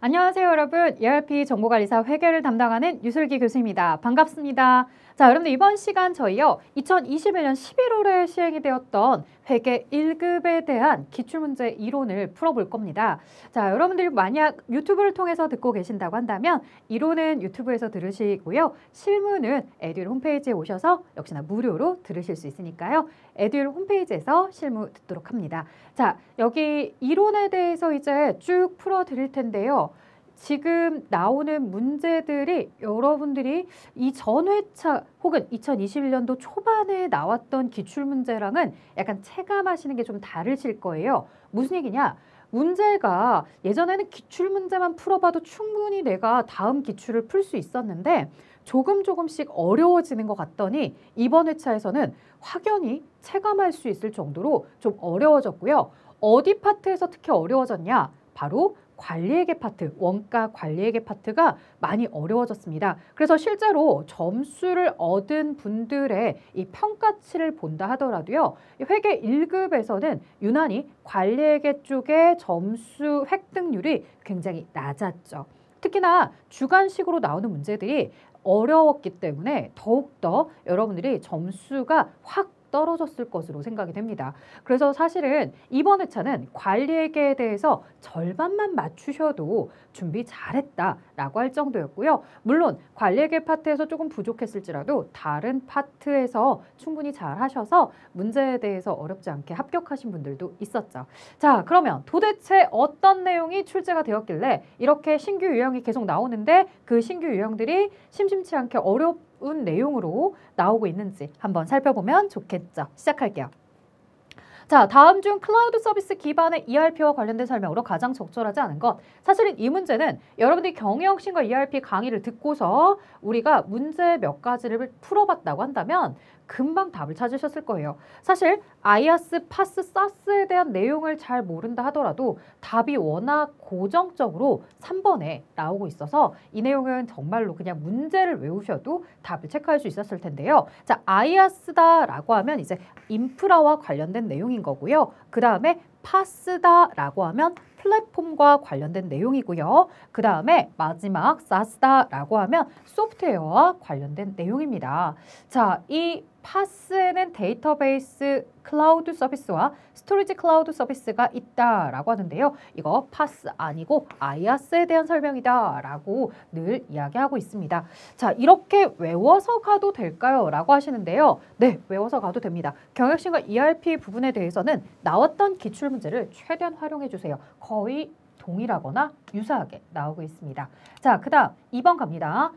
안녕하세요, 여러분. ERP 정보관리사 회계를 담당하는 유슬기 교수입니다. 반갑습니다. 자, 여러분들 이번 시간 저희요. 2021년 11월에 시행이 되었던 회계 1급에 대한 기출문제 이론을 풀어볼 겁니다. 자, 여러분들이 만약 유튜브를 통해서 듣고 계신다고 한다면 이론은 유튜브에서 들으시고요. 실무는 에듀윌 홈페이지에 오셔서 역시나 무료로 들으실 수 있으니까요. 에듀윌 홈페이지에서 실무 듣도록 합니다. 자, 여기 이론에 대해서 이제 쭉 풀어드릴 텐데요. 지금 나오는 문제들이 여러분들이 이 전 회차 혹은 2021년도 초반에 나왔던 기출문제랑은 약간 체감하시는 게 좀 다르실 거예요. 무슨 얘기냐? 문제가 예전에는 기출문제만 풀어봐도 충분히 내가 다음 기출을 풀 수 있었는데 조금씩 어려워지는 것 같더니 이번 회차에서는 확연히 체감할 수 있을 정도로 좀 어려워졌고요. 어디 파트에서 특히 어려워졌냐? 바로 관리회계 파트, 원가 관리회계 파트가 많이 어려워졌습니다. 그래서 실제로 점수를 얻은 분들의 이 평가치를 본다 하더라도요. 회계 1급에서는 유난히 관리회계 쪽의 점수 획득률이 굉장히 낮았죠. 특히나 주관식으로 나오는 문제들이 어려웠기 때문에 더욱더 여러분들이 점수가 확 떨어졌을 것으로 생각이 됩니다. 그래서 사실은 이번 회차는 관리회계에 대해서 절반만 맞추셔도 준비 잘했다라고 할 정도였고요. 물론 관리회계 파트에서 조금 부족했을지라도 다른 파트에서 충분히 잘 하셔서 문제에 대해서 어렵지 않게 합격하신 분들도 있었죠. 자, 그러면 도대체 어떤 내용이 출제가 되었길래 이렇게 신규 유형이 계속 나오는데 그 신규 유형들이 심심치 않게 어려운 내용으로 나오고 있는지 한번 살펴보면 좋겠죠. 시작할게요. 자, 다음 중 클라우드 서비스 기반의 ERP와 관련된 설명으로 가장 적절하지 않은 것. 사실은 이 문제는 여러분들이 경영신과 ERP 강의를 듣고서 우리가 문제 몇 가지를 풀어봤다고 한다면 금방 답을 찾으셨을 거예요. 사실 아이아스, 파스, 사스에 대한 내용을 잘 모른다 하더라도 답이 워낙 고정적으로 3번에 나오고 있어서 이 내용은 정말로 그냥 문제를 외우셔도 답을 체크할 수 있었을 텐데요. 자, 아이아스다라고 하면 이제 인프라와 관련된 내용인 거고요. 그 다음에 파스다라고 하면 플랫폼과 관련된 내용이고요. 그 다음에 마지막 사스다라고 하면 소프트웨어와 관련된 내용입니다. 자, 이 파스에는 데이터베이스 클라우드 서비스와 스토리지 클라우드 서비스가 있다라고 하는데요. 이거 파스 아니고 아이아스에 대한 설명이다 라고 늘 이야기하고 있습니다. 자, 이렇게 외워서 가도 될까요? 라고 하시는데요. 네, 외워서 가도 됩니다. 경영신과 ERP 부분에 대해서는 나왔던 기출문제를 최대한 활용해 주세요. 거의 동일하거나 유사하게 나오고 있습니다. 자, 그 다음 2번 갑니다.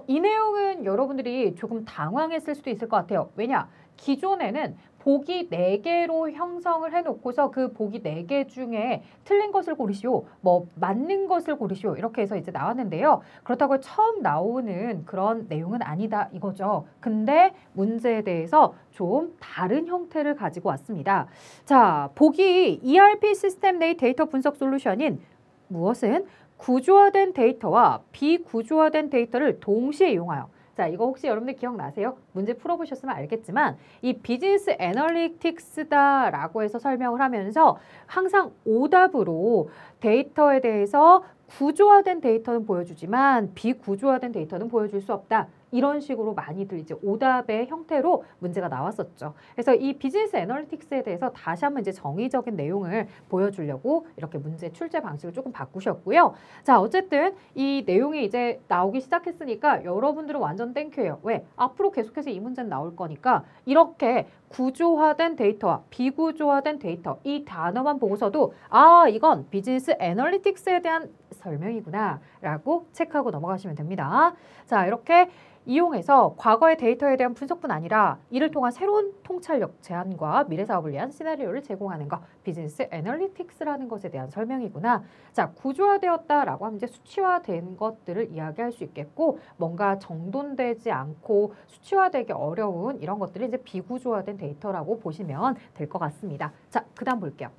이 내용은 여러분들이 조금 당황했을 수도 있을 것 같아요. 왜냐? 기존에는 보기 4개로 형성을 해놓고서 그 보기 4개 중에 틀린 것을 고르시오, 뭐 맞는 것을 고르시오 이렇게 해서 이제 나왔는데요. 그렇다고 처음 나오는 그런 내용은 아니다 이거죠. 근데 문제에 대해서 좀 다른 형태를 가지고 왔습니다. 자, 보기 ERP 시스템 내 데이터 분석 솔루션인 무엇은 구조화된 데이터와 비구조화된 데이터를 동시에 이용하여. 자, 이거 혹시 여러분들 기억나세요? 문제 풀어보셨으면 알겠지만 이 비즈니스 애널리틱스다라고 해서 설명을 하면서 항상 오답으로 데이터에 대해서 구조화된 데이터는 보여주지만 비구조화된 데이터는 보여줄 수 없다. 이런 식으로 많이들 이제 오답의 형태로 문제가 나왔었죠. 그래서 이 비즈니스 애널리틱스에 대해서 다시 한번 이제 정의적인 내용을 보여주려고 이렇게 문제 출제 방식을 조금 바꾸셨고요. 자, 어쨌든 이 내용이 이제 나오기 시작했으니까 여러분들은 완전 땡큐예요. 왜? 앞으로 계속해서 이 문제는 나올 거니까 이렇게 구조화된 데이터와 비구조화된 데이터 이 단어만 보고서도 아, 이건 비즈니스 애널리틱스에 대한 설명이구나 라고 체크하고 넘어가시면 됩니다. 자, 이렇게 이용해서 과거의 데이터에 대한 분석뿐 아니라 이를 통한 새로운 통찰력 제안과 미래 사업을 위한 시나리오를 제공하는 것, 비즈니스 애널리틱스라는 것에 대한 설명이구나. 자, 구조화되었다라고 하면 이제 수치화된 것들을 이야기할 수 있겠고 뭔가 정돈되지 않고 수치화되기 어려운 이런 것들이 이제 비구조화된 데이터라고 보시면 될 것 같습니다. 자, 그 다음 볼게요.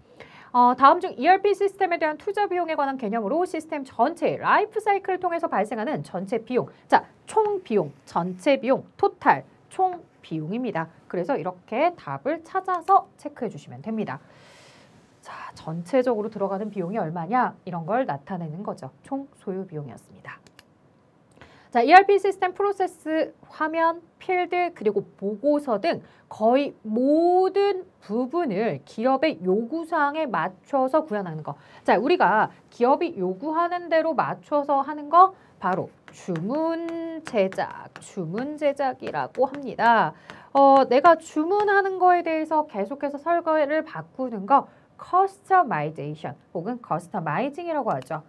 다음 중 ERP 시스템에 대한 투자 비용에 관한 개념으로 시스템 전체 라이프 사이클을 통해서 발생하는 전체 비용. 자, 총 비용, 전체 비용, 토탈, 총 비용입니다. 그래서 이렇게 답을 찾아서 체크해 주시면 됩니다. 자, 전체적으로 들어가는 비용이 얼마냐? 이런 걸 나타내는 거죠. 총 소요 비용이었습니다. 자, ERP 시스템 프로세스, 화면, 필드, 그리고 보고서 등 거의 모든 부분을 기업의 요구사항에 맞춰서 구현하는 거. 자, 우리가 기업이 요구하는 대로 맞춰서 하는 거 바로 주문 제작이라고 합니다. 내가 주문하는 거에 대해서 계속해서 설계를 바꾸는 거 커스터마이제이션 혹은 커스터마이징이라고 하죠.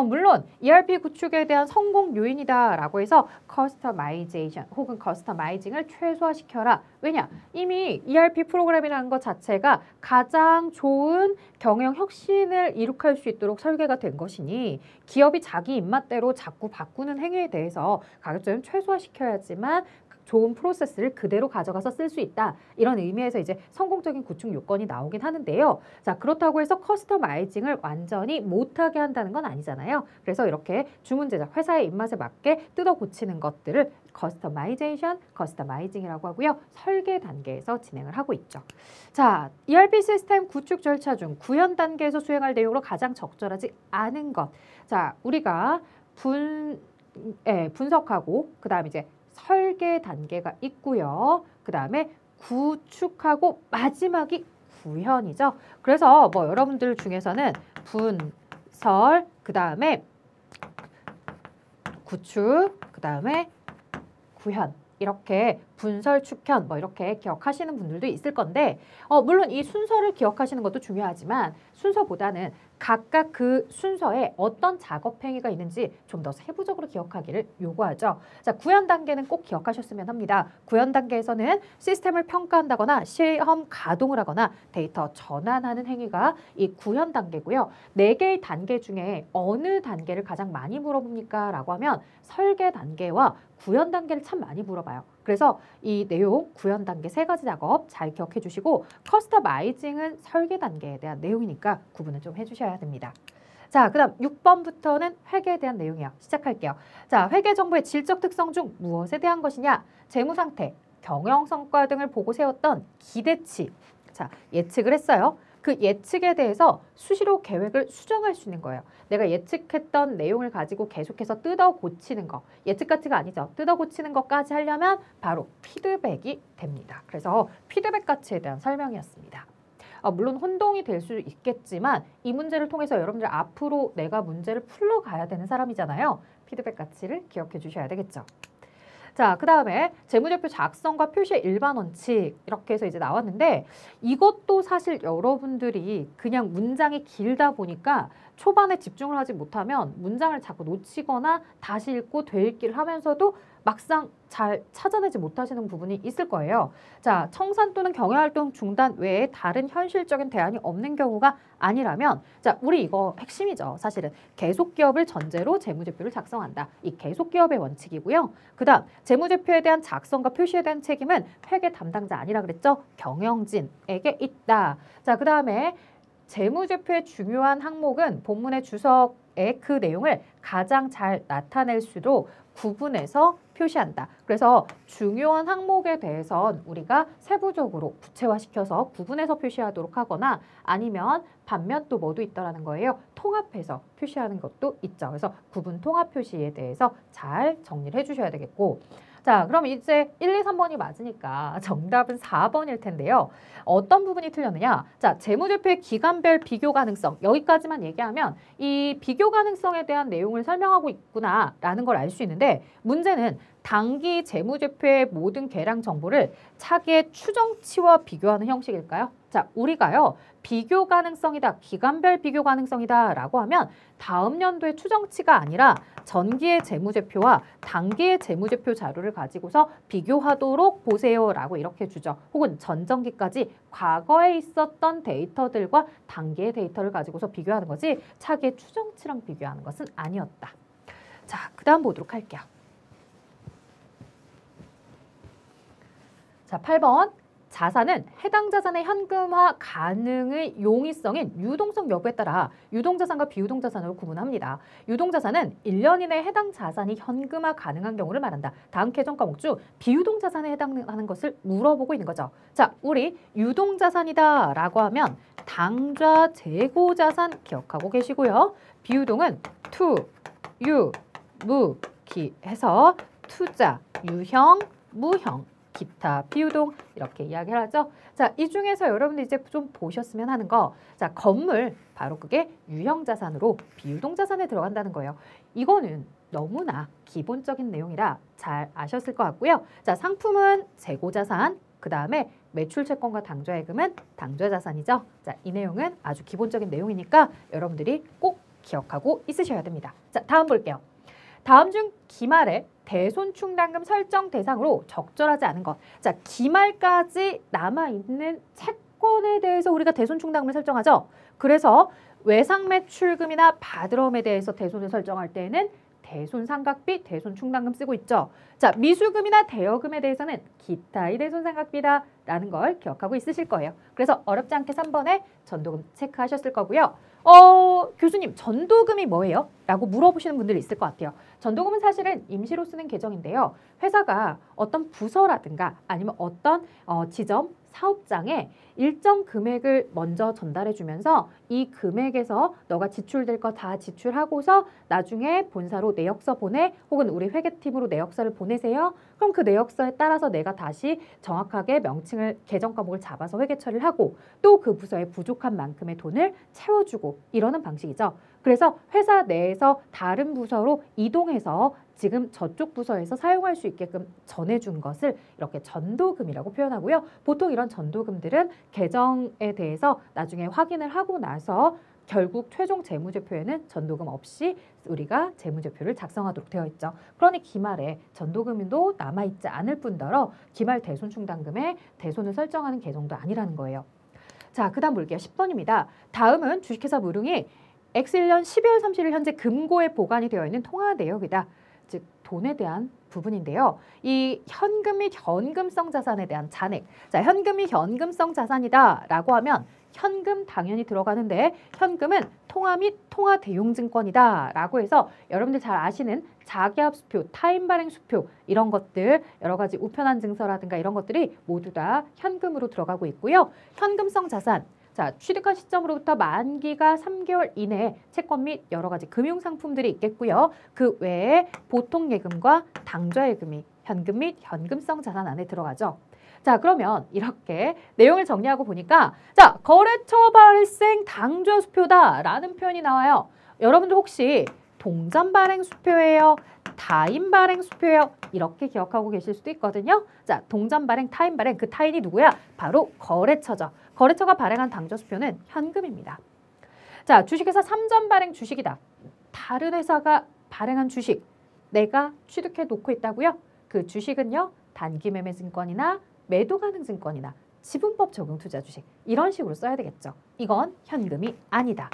물론 ERP 구축에 대한 성공 요인이다라고 해서 커스터마이제이션 혹은 커스터마이징을 최소화시켜라. 왜냐? 이미 ERP 프로그램이라는 것 자체가 가장 좋은 경영 혁신을 이룩할 수 있도록 설계가 된 것이니 기업이 자기 입맛대로 자꾸 바꾸는 행위에 대해서 가급적 최소화시켜야지만 좋은 프로세스를 그대로 가져가서 쓸 수 있다. 이런 의미에서 이제 성공적인 구축 요건이 나오긴 하는데요. 자, 그렇다고 해서 커스터마이징을 완전히 못하게 한다는 건 아니잖아요. 그래서 이렇게 주문 제작, 회사의 입맛에 맞게 뜯어 고치는 것들을 커스터마이제이션, 커스터마이징이라고 하고요. 설계 단계에서 진행을 하고 있죠. 자, ERP 시스템 구축 절차 중 구현 단계에서 수행할 내용으로 가장 적절하지 않은 것. 자, 우리가 분석하고 그다음 이제 설계 단계가 있고요. 그 다음에 구축하고 마지막이 구현이죠. 그래서 뭐 여러분들 중에서는 분설, 그 다음에 구축, 그 다음에 구현 이렇게 분설, 축현 뭐 이렇게 기억하시는 분들도 있을 건데 물론 이 순서를 기억하시는 것도 중요하지만 순서보다는 각각 그 순서에 어떤 작업 행위가 있는지 좀 더 세부적으로 기억하기를 요구하죠. 자, 구현 단계는 꼭 기억하셨으면 합니다. 구현 단계에서는 시스템을 평가한다거나 시험 가동을 하거나 데이터 전환하는 행위가 이 구현 단계고요. 4개의 단계 중에 어느 단계를 가장 많이 물어봅니까? 라고 하면 설계 단계와 구현 단계를 참 많이 물어봐요. 그래서 이 내용 구현 단계 3가지 작업 잘 기억해 주시고 커스터마이징은 설계 단계에 대한 내용이니까 구분을 좀 해주셔야 됩니다. 자, 그 다음 6번부터는 회계에 대한 내용이요. 시작할게요. 자, 회계 정보의 질적 특성 중 무엇에 대한 것이냐? 재무 상태, 경영 성과 등을 보고 세웠던 기대치. 자, 예측을 했어요. 그 예측에 대해서 수시로 계획을 수정할 수 있는 거예요. 내가 예측했던 내용을 가지고 계속해서 뜯어 고치는 거. 예측 가치가 아니죠. 뜯어 고치는 것까지 하려면 바로 피드백이 됩니다. 그래서 피드백 가치에 대한 설명이었습니다. 물론 혼동이 될 수 있겠지만 이 문제를 통해서 여러분들 앞으로 내가 문제를 풀러가야 되는 사람이잖아요. 피드백 가치를 기억해 주셔야 되겠죠. 자, 그 다음에 재무제표 작성과 표시의 일반 원칙 이렇게 해서 이제 나왔는데 이것도 사실 여러분들이 그냥 문장이 길다 보니까 초반에 집중을 하지 못하면 문장을 자꾸 놓치거나 다시 읽고 되읽기를 하면서도 막상 잘 찾아내지 못하시는 부분이 있을 거예요. 자, 청산 또는 경영활동 중단 외에 다른 현실적인 대안이 없는 경우가 아니라면 자, 우리 이거 핵심이죠. 사실은 계속기업을 전제로 재무제표를 작성한다. 이 계속기업의 원칙이고요. 그 다음 재무제표에 대한 작성과 표시에 대한 책임은 회계 담당자 아니라 그랬죠. 경영진에게 있다. 자, 그 다음에 재무제표의 중요한 항목은 본문의 주석의 그 내용을 가장 잘 나타낼 수록 구분해서 표시한다. 그래서 중요한 항목에 대해선 우리가 세부적으로 구체화시켜서 구분해서 표시하도록 하거나 아니면 반면 또 뭐도 있다라는 거예요. 통합해서 표시하는 것도 있죠. 그래서 구분 통합 표시에 대해서 잘 정리를 해주셔야 되겠고 자, 그럼 이제 1, 2, 3번이 맞으니까 정답은 4번일 텐데요. 어떤 부분이 틀렸느냐? 자, 재무제표의 기간별 비교 가능성. 여기까지만 얘기하면 이 비교 가능성에 대한 내용을 설명하고 있구나라는 걸 알 수 있는데 문제는 당기 재무제표의 모든 계량 정보를 차기의 추정치와 비교하는 형식일까요? 자, 우리가요. 비교 가능성이다, 기간별 비교 가능성이다 라고 하면 다음 연도의 추정치가 아니라 전기의 재무제표와 단기의 재무제표 자료를 가지고서 비교하도록 보세요 라고 이렇게 주죠. 혹은 전정기까지 과거에 있었던 데이터들과 단기의 데이터를 가지고서 비교하는 거지 차기의 추정치랑 비교하는 것은 아니었다. 자, 그 다음 보도록 할게요. 자, 8번. 자산은 해당 자산의 현금화 가능의 용이성인 유동성 여부에 따라 유동자산과 비유동자산으로 구분합니다. 유동자산은 1년 이내에 해당 자산이 현금화 가능한 경우를 말한다. 다음 개정 과목 중 비유동자산에 해당하는 것을 물어보고 있는 거죠. 자, 우리 유동자산이다 라고 하면 당좌 재고자산 기억하고 계시고요. 비유동은 투, 유, 무, 기 해서 투자, 유형, 무형, 기타, 비유동 이렇게 이야기를 하죠. 자, 이 중에서 여러분들 이제 좀 보셨으면 하는 거, 자, 건물 바로 그게 유형자산으로 비유동자산에 들어간다는 거예요. 이거는 너무나 기본적인 내용이라 잘 아셨을 것 같고요. 자, 상품은 재고자산, 그 다음에 매출채권과 당좌예금은 당좌자산이죠. 자, 이 내용은 아주 기본적인 내용이니까 여러분들이 꼭 기억하고 있으셔야 됩니다. 자, 다음 볼게요. 다음 중 기말에 대손충당금 설정 대상으로 적절하지 않은 것. 자, 기말까지 남아있는 채권에 대해서 우리가 대손충당금을 설정하죠. 그래서 외상매출금이나 바드럼에 대해서 대손을 설정할 때에는 대손상각비, 대손충당금 쓰고 있죠. 자, 미수금이나 대여금에 대해서는 기타의 대손상각비다라는 걸 기억하고 있으실 거예요. 그래서 어렵지 않게 3번에 전도금 체크하셨을 거고요. 교수님, 전도금이 뭐예요? 라고 물어보시는 분들이 있을 것 같아요. 전도금은 사실은 임시로 쓰는 계정인데요. 회사가 어떤 부서라든가 아니면 어떤 지점, 사업장에 일정 금액을 먼저 전달해 주면서 이 금액에서 너가 지출될 거 다 지출하고서 나중에 본사로 내역서 보내, 혹은 우리 회계팀으로 내역서를 보내세요. 그럼 그 내역서에 따라서 내가 다시 정확하게 명칭을, 계정 과목을 잡아서 회계 처리를 하고 또 그 부서에 부족한 만큼의 돈을 채워주고 이러는 방식이죠. 그래서 회사 내에서 다른 부서로 이동해서 지금 저쪽 부서에서 사용할 수 있게끔 전해준 것을 이렇게 전도금이라고 표현하고요. 보통 이런 전도금들은 계정에 대해서 나중에 확인을 하고 나서 결국 최종 재무제표에는 전도금 없이 우리가 재무제표를 작성하도록 되어 있죠. 그러니 기말에 전도금도 남아있지 않을 뿐더러 기말 대손충당금에 대손을 설정하는 계정도 아니라는 거예요. 자, 그 다음 볼게요. 10번입니다. 다음은 주식회사 무릉이 X1년 12월 30일 현재 금고에 보관이 되어 있는 통화 내역이다. 즉 돈에 대한 부분인데요. 이 현금 및 현금성 자산에 대한 잔액. 자, 현금이 현금성 자산이다라고 하면 현금 당연히 들어가는데 현금은 통화 및 통화 대용증권이다라고 해서 여러분들 잘 아시는 자기합 수표, 타임 발행 수표 이런 것들, 여러 가지 우편한 증서라든가 이런 것들이 모두 다 현금으로 들어가고 있고요. 현금성 자산. 자, 취득한 시점으로부터 만기가 3개월 이내에 채권 및 여러 가지 금융상품들이 있겠고요. 그 외에 보통예금과 당좌예금이 현금 및 현금성 자산 안에 들어가죠. 자, 그러면 이렇게 내용을 정리하고 보니까 자, 거래처 발생 당좌 수표다라는 표현이 나와요. 여러분들 혹시 동전 발행 수표예요? 타인 발행 수표예요? 이렇게 기억하고 계실 수도 있거든요. 자, 동전 발행, 타인 발행, 그 타인이 누구야? 바로 거래처죠. 거래처가 발행한 당좌 수표는 현금입니다. 자, 주식회사 3전 발행 주식이다. 다른 회사가 발행한 주식 내가 취득해 놓고 있다고요? 그 주식은요, 단기 매매 증권이나 매도 가능 증권이나 지분법 적용 투자 주식 이런 식으로 써야 되겠죠. 이건 현금이 아니다.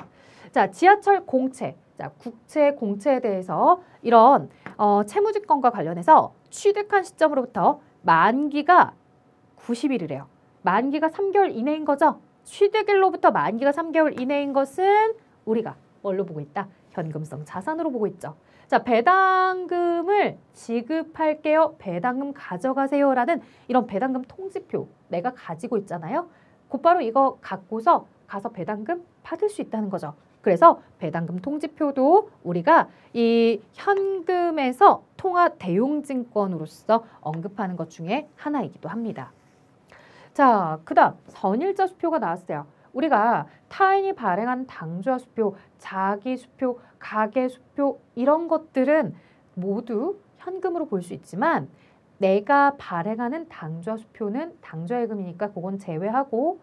자, 지하철 공채. 자, 국채, 공채에 대해서 이런 채무증권과 관련해서 취득한 시점으로부터 만기가 90일이래요. 만기가 3개월 이내인 거죠. 취득일로부터 만기가 3개월 이내인 것은 우리가 뭘로 보고 있다? 현금성 자산으로 보고 있죠. 자, 배당금을 지급할게요. 배당금 가져가세요라는 이런 배당금 통지표 내가 가지고 있잖아요. 곧바로 이거 갖고서 가서 배당금 받을 수 있다는 거죠. 그래서 배당금 통지표도 우리가 이 현금에서 통화 대용증권으로서 언급하는 것 중에 하나이기도 합니다. 자, 그 다음 선일자 수표가 나왔어요. 우리가 타인이 발행한 당좌 수표, 자기 수표, 가계 수표 이런 것들은 모두 현금으로 볼 수 있지만 내가 발행하는 당좌 수표는 당좌예금이니까 그건 제외하고,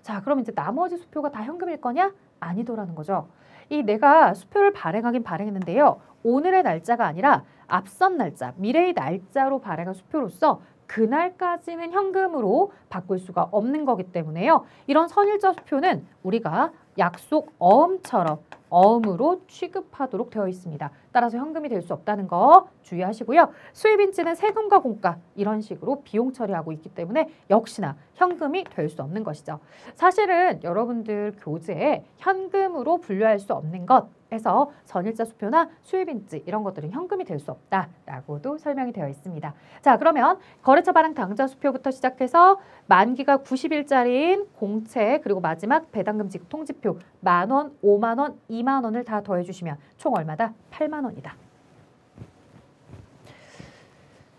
자, 그럼 이제 나머지 수표가 다 현금일 거냐? 아니더라는 거죠. 이 내가 수표를 발행하긴 발행했는데요. 오늘의 날짜가 아니라 앞선 날짜, 미래의 날짜로 발행한 수표로서 그날까지는 현금으로 바꿀 수가 없는 거기 때문에요. 이런 선일자 수표는 우리가 약속 어음처럼 어음으로 취급하도록 되어 있습니다. 따라서 현금이 될 수 없다는 거 주의하시고요. 수입인지는 세금과 공가 이런 식으로 비용 처리하고 있기 때문에 역시나 현금이 될 수 없는 것이죠. 사실은 여러분들 교재에 현금으로 분류할 수 없는 것 해서 전일자 수표나 수입인지 이런 것들은 현금이 될 수 없다라고도 설명이 되어 있습니다. 자, 그러면 거래처 발행 당좌 수표부터 시작해서 만기가 90일짜리인 공채 그리고 마지막 배당금 지급 통지표 10,000원, 50,000원, 20,000원을 다 더해주시면 총 얼마다? 80,000원이다.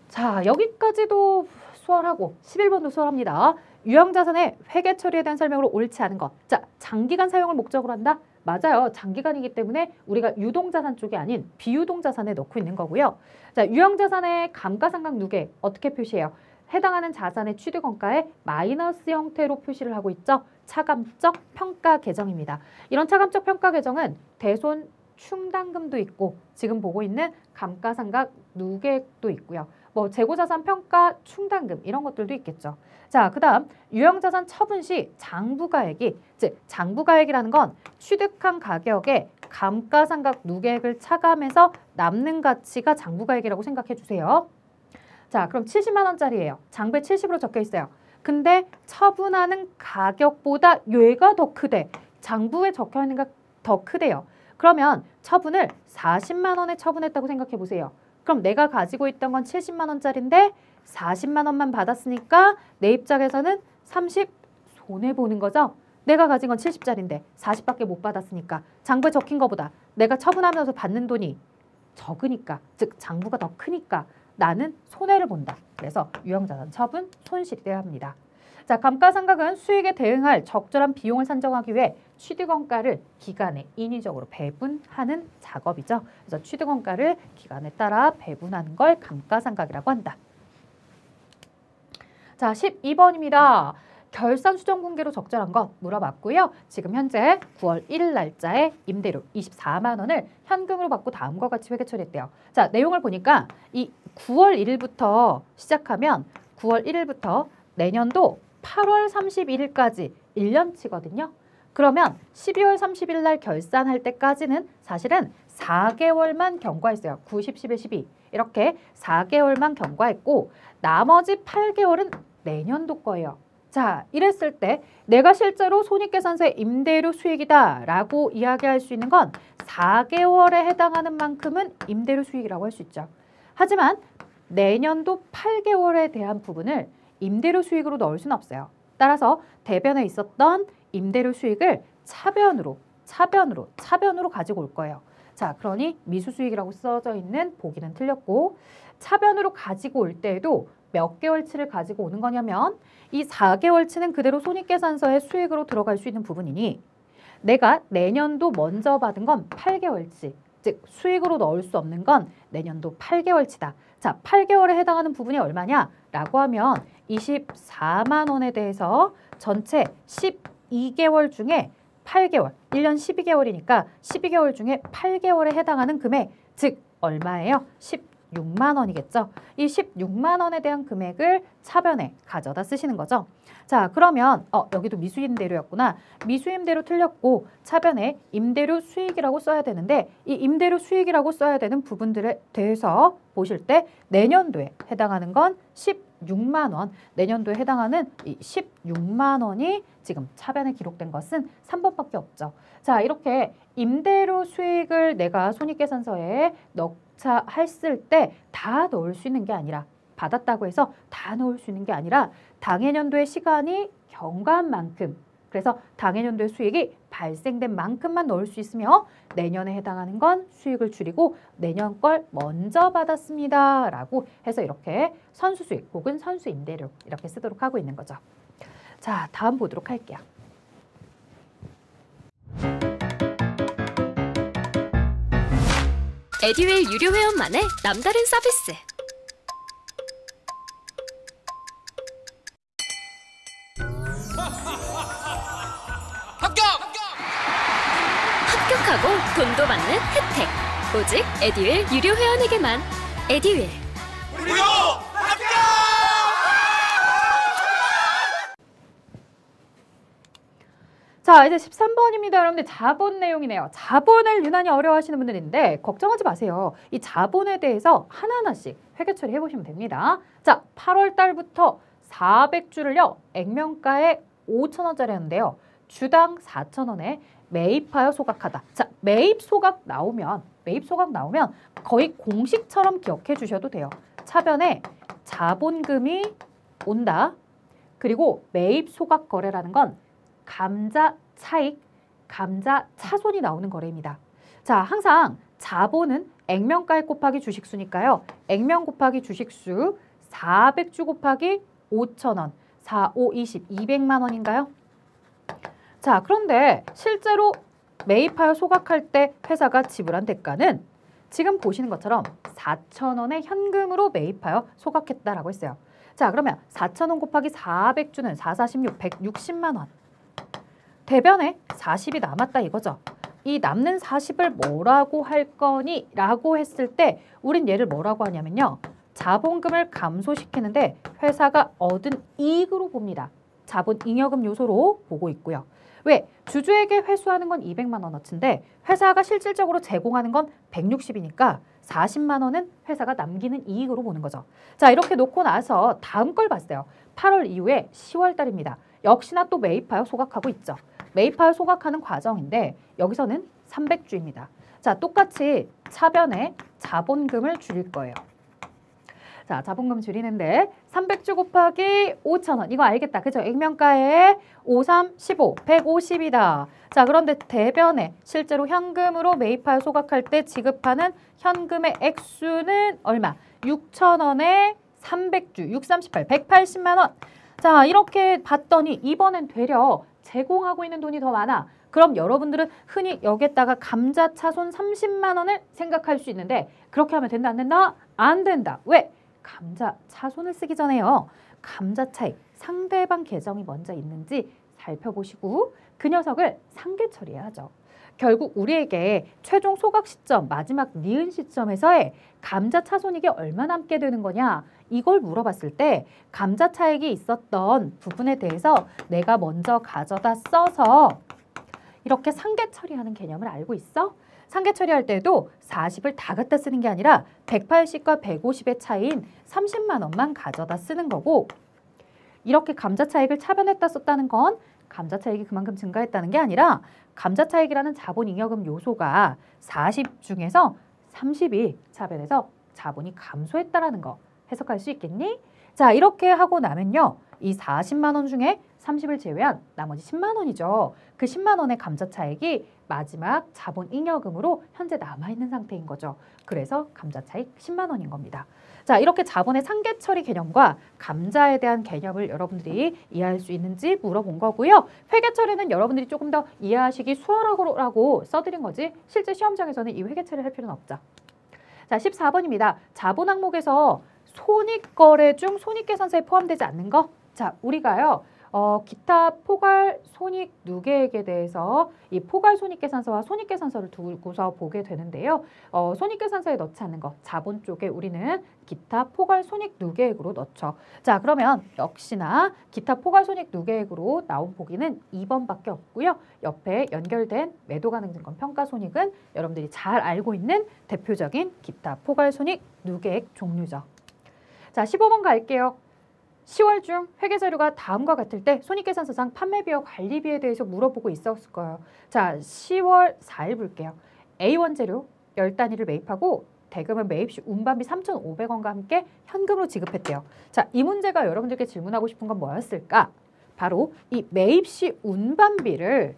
자, 여기까지도 수월하고 11번도 수월합니다. 유형자산의 회계 처리에 대한 설명으로 옳지 않은 것. 자, 장기간 사용을 목적으로 한다? 맞아요. 장기간이기 때문에 우리가 유동자산 쪽이 아닌 비유동자산에 넣고 있는 거고요. 자, 유형자산의 감가상각 누계 어떻게 표시해요? 해당하는 자산의 취득원가에 마이너스 형태로 표시를 하고 있죠. 차감적 평가 계정입니다. 이런 차감적 평가 계정은 대손 충당금도 있고 지금 보고 있는 감가상각 누계도 있고요. 뭐 재고자산 평가 충당금 이런 것들도 있겠죠. 자, 그 다음 유형자산 처분 시 장부가액이, 즉 장부가액이라는 건 취득한 가격에 감가상각 누계액을 차감해서 남는 가치가 장부가액이라고 생각해 주세요. 자, 그럼 70만 원짜리예요. 장부에 70으로 적혀 있어요. 근데 처분하는 가격보다 얘가 더 크대. 장부에 적혀 있는 게 더 크대요. 그러면 처분을 40만 원에 처분했다고 생각해 보세요. 그럼 내가 가지고 있던 건 70만 원짜리인데 40만 원만 받았으니까 내 입장에서는 30 손해보는 거죠. 내가 가진 건 70짜리인데 40밖에 못 받았으니까 장부에 적힌 거보다 내가 처분하면서 받는 돈이 적으니까, 즉 장부가 더 크니까 나는 손해를 본다. 그래서 유형자산 처분 손실이 돼야 합니다. 자, 감가상각은 수익에 대응할 적절한 비용을 산정하기 위해 취득원가를 기간에 인위적으로 배분하는 작업이죠. 그래서 취득원가를 기간에 따라 배분하는 걸 감가상각이라고 한다. 자, 12번입니다. 결산 수정 공개로 적절한 것 물어봤고요. 지금 현재 9월 1일 날짜에 임대료 24만 원을 현금으로 받고 다음과 같이 회계 처리했대요. 자, 내용을 보니까 이 9월 1일부터 시작하면 9월 1일부터 내년도 8월 31일까지 1년치거든요. 그러면 12월 30일 날 결산할 때까지는 사실은 4개월만 경과했어요. 9, 10, 11, 12 이렇게 4개월만 경과했고 나머지 8개월은 내년도 거예요. 자, 이랬을 때 내가 실제로 손익계산서의 임대료 수익이다 라고 이야기할 수 있는 건 4개월에 해당하는 만큼은 임대료 수익이라고 할 수 있죠. 하지만 내년도 8개월에 대한 부분을 임대료 수익으로 넣을 수는 없어요. 따라서 대변에 있었던 임대료 수익을 차변으로 가지고 올 거예요. 자, 그러니 미수수익이라고 써져 있는 보기는 틀렸고 차변으로 가지고 올 때에도 몇 개월치를 가지고 오는 거냐면 이 4개월치는 그대로 손익계산서의 수익으로 들어갈 수 있는 부분이니 내가 내년도 먼저 받은 건 8개월치, 즉 수익으로 넣을 수 없는 건 내년도 8개월치다. 자, 8개월에 해당하는 부분이 얼마냐? 라고 하면 24만 원에 대해서 전체 12개월 중에 8개월, 1년 12개월이니까 12개월 중에 8개월에 해당하는 금액, 즉 얼마예요? 16만 원이겠죠. 이 16만 원에 대한 금액을 차변에 가져다 쓰시는 거죠. 자, 그러면 여기도 미수임대료였구나. 미수임대료 틀렸고 차변에 임대료 수익이라고 써야 되는데 이 임대료 수익이라고 써야 되는 부분들에 대해서 보실 때 내년도에 해당하는 건 16만 원, 내년도에 해당하는 이 16만 원이 지금 차변에 기록된 것은 3번밖에 없죠. 자, 이렇게 임대료 수익을 내가 손익계산서에 넣자 했을 때 다 넣을 수 있는 게 아니라 받았다고 해서 다 넣을 수 있는 게 아니라 당해년도의 시간이 경과한 만큼, 그래서 당해년도의 수익이 발생된 만큼만 넣을 수 있으며 내년에 해당하는 건 수익을 줄이고 내년 걸 먼저 받았습니다 라고 해서 이렇게 선수수익 혹은 선수임대료 이렇게 쓰도록 하고 있는 거죠. 자, 다음 보도록 할게요. 에듀윌 유료 회원만의 남다른 서비스. 합격하고 돈도 받는 혜택. 오직 에듀윌 유료 회원에게만. 에듀윌. 무료 합격! 자, 이제 13번입니다. 여러분들 자본 내용이네요. 자본을 유난히 어려워하시는 분들인데 걱정하지 마세요. 이 자본에 대해서 하나하나씩 회계 처리해 보시면 됩니다. 자, 8월 달부터 400주를요. 액면가에 5,000원짜리였는데요. 주당 4,000원에 매입하여 소각하다. 자, 매입 소각 나오면 거의 공식처럼 기억해 주셔도 돼요. 차변에 자본금이 온다. 그리고 매입 소각 거래라는 건 감자 차익, 감자 차손이 나오는 거래입니다. 자, 항상 자본은 액면가액 곱하기 주식수니까요. 액면 곱하기 주식수 400주 곱하기 5,000원, 4, 5, 20, 200만 원인가요? 자, 그런데 실제로 매입하여 소각할 때 회사가 지불한 대가는 지금 보시는 것처럼 4,000원의 현금으로 매입하여 소각했다라고 했어요. 자, 그러면 4,000원 곱하기 400주는 4, 46, 160만 원. 대변에 40이 남았다 이거죠. 이 남는 40을 뭐라고 할 거니? 라고 했을 때 우린 얘를 뭐라고 하냐면요. 자본금을 감소시키는데 회사가 얻은 이익으로 봅니다. 자본 잉여금 요소로 보고 있고요. 왜? 주주에게 회수하는 건 200만 원어치인데 회사가 실질적으로 제공하는 건 160이니까 40만 원은 회사가 남기는 이익으로 보는 거죠. 자, 이렇게 놓고 나서 다음 걸 봤어요. 8월 이후에 10월 달입니다. 역시나 또 매입하여 소각하고 있죠. 매입하여 소각하는 과정인데 여기서는 300주입니다. 자, 똑같이 차변에 자본금을 줄일 거예요. 자, 자본금 줄이는데 300주 곱하기 5,000원. 이거 알겠다. 그죠? 액면가에 5, 3, 15, 150이다. 자, 그런데 대변에 실제로 현금으로 매입하여 소각할 때 지급하는 현금의 액수는 얼마? 6,000원에 300주, 6, 38, 180만 원. 자, 이렇게 봤더니 이번엔 되려 제공하고 있는 돈이 더 많아. 그럼 여러분들은 흔히 여기에다가 감자 차손 30만 원을 생각할 수 있는데 그렇게 하면 된다 안 된다? 안 된다. 왜? 감자 차손을 쓰기 전에요. 감자 차익 상대방 계정이 먼저 있는지 살펴보시고 그 녀석을 상계 처리해야죠. 결국 우리에게 최종 소각 시점, 마지막 니은 시점에서의 감자 차손익이 얼마 남게 되는 거냐 이걸 물어봤을 때 감자 차익이 있었던 부분에 대해서 내가 먼저 가져다 써서 이렇게 상계 처리하는 개념을 알고 있어? 상계 처리할 때도 40을 다 갖다 쓰는 게 아니라 180과 150의 차이인 30만 원만 가져다 쓰는 거고 이렇게 감자 차익을 차변했다 썼다는 건 감자 차익이 그만큼 증가했다는 게 아니라 감자 차익이라는 자본 잉여금 요소가 40 중에서 30이 차변해서 자본이 감소했다라는 거 해석할 수 있겠니? 자, 이렇게 하고 나면요. 이 40만 원 중에 30을 제외한 나머지 10만 원이죠. 그 10만 원의 감자 차익이 마지막 자본 잉여금으로 현재 남아있는 상태인 거죠. 그래서 감자 차익 10만 원인 겁니다. 자, 이렇게 자본의 상계 처리 개념과 감자에 대한 개념을 여러분들이 이해할 수 있는지 물어본 거고요. 회계 처리는 여러분들이 조금 더 이해하시기 수월하라고 써드린 거지 실제 시험장에서는 이 회계 처리를 할 필요는 없죠. 자, 14번입니다. 자본 항목에서 손익거래 중 손익계산서에 포함되지 않는 거. 자, 우리가요. 기타 포괄 손익 누계액에 대해서 이 포괄 손익계산서와 손익계산서를 두고서 보게 되는데요. 손익계산서에 넣지 않는 거 자본 쪽에 우리는 기타 포괄 손익 누계액으로 넣죠. 자, 그러면 역시나 기타 포괄 손익 누계액으로 나온 보기는 2번밖에 없고요. 옆에 연결된 매도 가능 증권 평가 손익은 여러분들이 잘 알고 있는 대표적인 기타 포괄 손익 누계액 종류죠. 자, 15번 갈게요. 10월 중 회계자료가 다음과 같을 때 손익계산서상 판매비와 관리비에 대해서 물어보고 있었을 거예요. 자, 10월 4일 볼게요. A1 재료 10단위를 매입하고 대금은 매입 시 운반비 3,500원과 함께 현금으로 지급했대요. 자, 이 문제가 여러분들께 질문하고 싶은 건 뭐였을까? 바로 이 매입 시 운반비를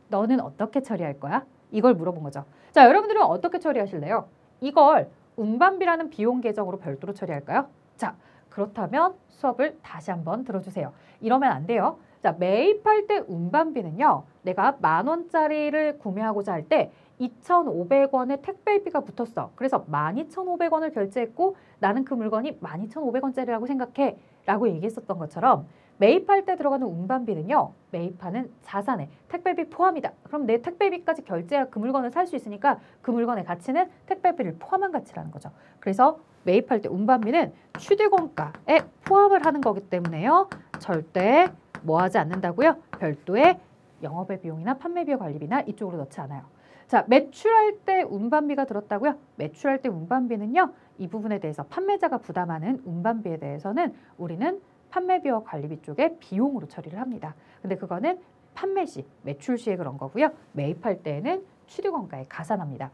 너는 어떻게 처리할 거야? 이걸 물어본 거죠. 자, 여러분들은 어떻게 처리하실래요? 이걸 운반비라는 비용 계정으로 별도로 처리할까요? 자, 그렇다면 수업을 다시 한번 들어주세요. 이러면 안 돼요. 자, 매입할 때 운반비는요. 내가 10,000원짜리를 구매하고자 할 때 2,500원의 택배비가 붙었어. 그래서 12,500원을 결제했고 나는 그 물건이 12,500원짜리라고 생각해 라고 얘기했었던 것처럼 매입할 때 들어가는 운반비는요. 매입하는 자산에 택배비 포함이다. 그럼 내 택배비까지 결제해야 그 물건을 살 수 있으니까 그 물건의 가치는 택배비를 포함한 가치라는 거죠. 그래서 매입할 때 운반비는 취득원가에 포함을 하는 거기 때문에요. 절대 뭐 하지 않는다고요? 별도의 영업의 비용이나 판매비와 관리비나 이쪽으로 넣지 않아요. 자, 매출할 때 운반비가 들었다고요? 매출할 때 운반비는요. 이 부분에 대해서 판매자가 부담하는 운반비에 대해서는 우리는 판매비와 관리비 쪽에 비용으로 처리를 합니다. 근데 그거는 판매 시, 매출 시에 그런 거고요. 매입할 때는 취득원가에 가산합니다.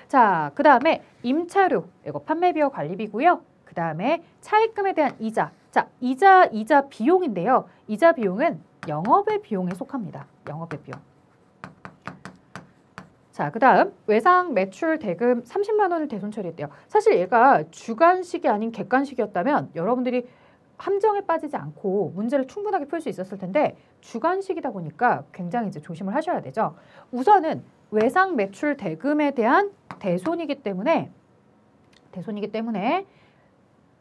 자, 그 다음에 임차료, 이거 판매비와 관리비고요. 그 다음에 차입금에 대한 이자. 자, 이자 비용인데요. 이자 비용은 영업의 비용에 속합니다. 영업의 비용. 자, 그 다음 외상 매출 대금 30만 원을 대손 처리했대요. 사실 얘가 주간식이 아닌 객관식이었다면 여러분들이 함정에 빠지지 않고 문제를 충분하게 풀 수 있었을 텐데 주간식이다 보니까 굉장히 이제 조심을 하셔야 되죠. 우선은 외상 매출 대금에 대한 대손이기 때문에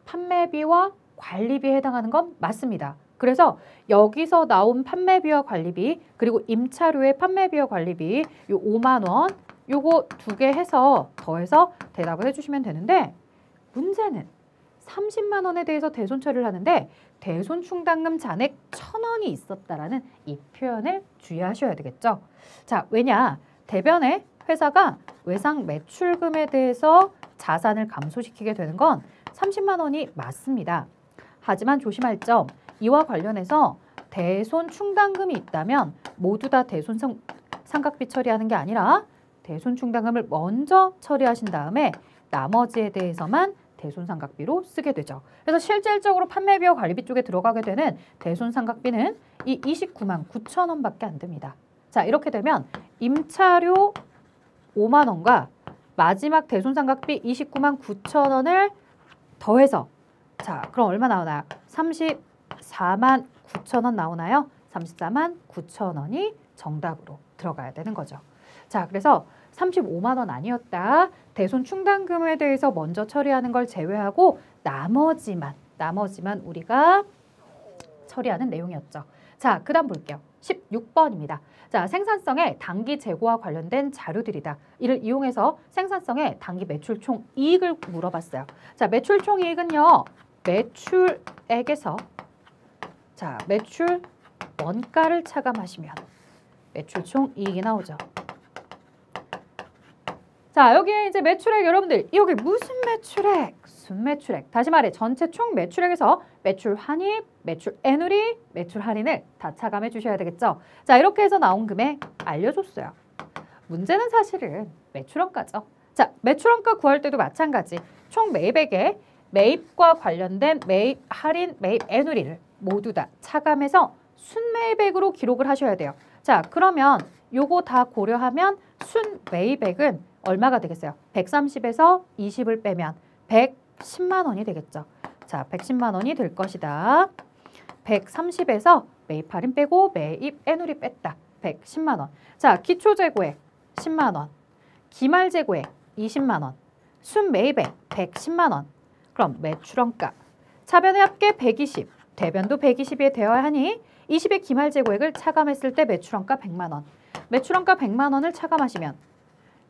판매비와 관리비에 해당하는 건 맞습니다. 그래서 여기서 나온 판매비와 관리비 그리고 임차료의 판매비와 관리비 요 5만 원 요거 두 개 해서 더해서 대답을 해주시면 되는데 문제는 30만 원에 대해서 대손 처리를 하는데 대손 충당금 잔액 1,000원이 있었다라는 이 표현을 주의하셔야 되겠죠. 자, 왜냐? 대변에 회사가 외상 매출금에 대해서 자산을 감소시키게 되는 건 30만 원이 맞습니다. 하지만 조심할 점 이와 관련해서 대손 충당금이 있다면 모두 다 대손 상각비 처리하는 게 아니라 대손 충당금을 먼저 처리하신 다음에 나머지에 대해서만 대손 상각비로 쓰게 되죠. 그래서 실질적으로 판매비와 관리비 쪽에 들어가게 되는 대손 상각비는 이 29만 9천 원밖에 안 됩니다. 자, 이렇게 되면 임차료 5만 원과 마지막 대손 상각비 29만 9천 원을 더해서 자, 그럼 얼마 나오나요? 34만 9천 원 나오나요? 34만 9천 원이 정답으로 들어가야 되는 거죠. 자, 그래서 35만 원 아니었다. 대손 충당금에 대해서 먼저 처리하는 걸 제외하고 나머지만 우리가 처리하는 내용이었죠. 자, 그 다음 볼게요. 16번입니다. 자, 생산성의 단기 재고와 관련된 자료들이다. 이를 이용해서 생산성의 단기 매출 총 이익을 물어봤어요. 자, 매출 총 이익은요. 매출액에서 자, 매출 원가를 차감하시면 매출 총 이익이 나오죠. 자, 여기에 이제 매출액 여러분들 여기 무슨 매출액? 순매출액. 다시 말해 전체 총 매출액에서 매출 환입, 매출 애누리, 매출 할인을 다 차감해 주셔야 되겠죠. 자, 이렇게 해서 나온 금액 알려줬어요. 문제는 사실은 매출원가죠. 자, 매출원가 구할 때도 마찬가지. 총 매입액에 매입과 관련된 매입 할인, 매입 애누리를 모두 다 차감해서 순매입액으로 기록을 하셔야 돼요. 자, 그러면 요거 다 고려하면 순매입액은 얼마가 되겠어요? 130에서 20을 빼면 110만 원이 되겠죠. 자, 110만 원이 될 것이다. 130에서 매입 할인 빼고 매입 애누리 뺐다. 110만 원. 자, 기초재고액 10만 원. 기말재고액 20만 원. 순매입액 110만 원. 그럼 매출원가. 차변의 합계 120. 대변도 120에 되어야 하니 20의 기말재고액을 차감했을 때 매출원가 100만 원. 매출원가 100만 원을 차감하시면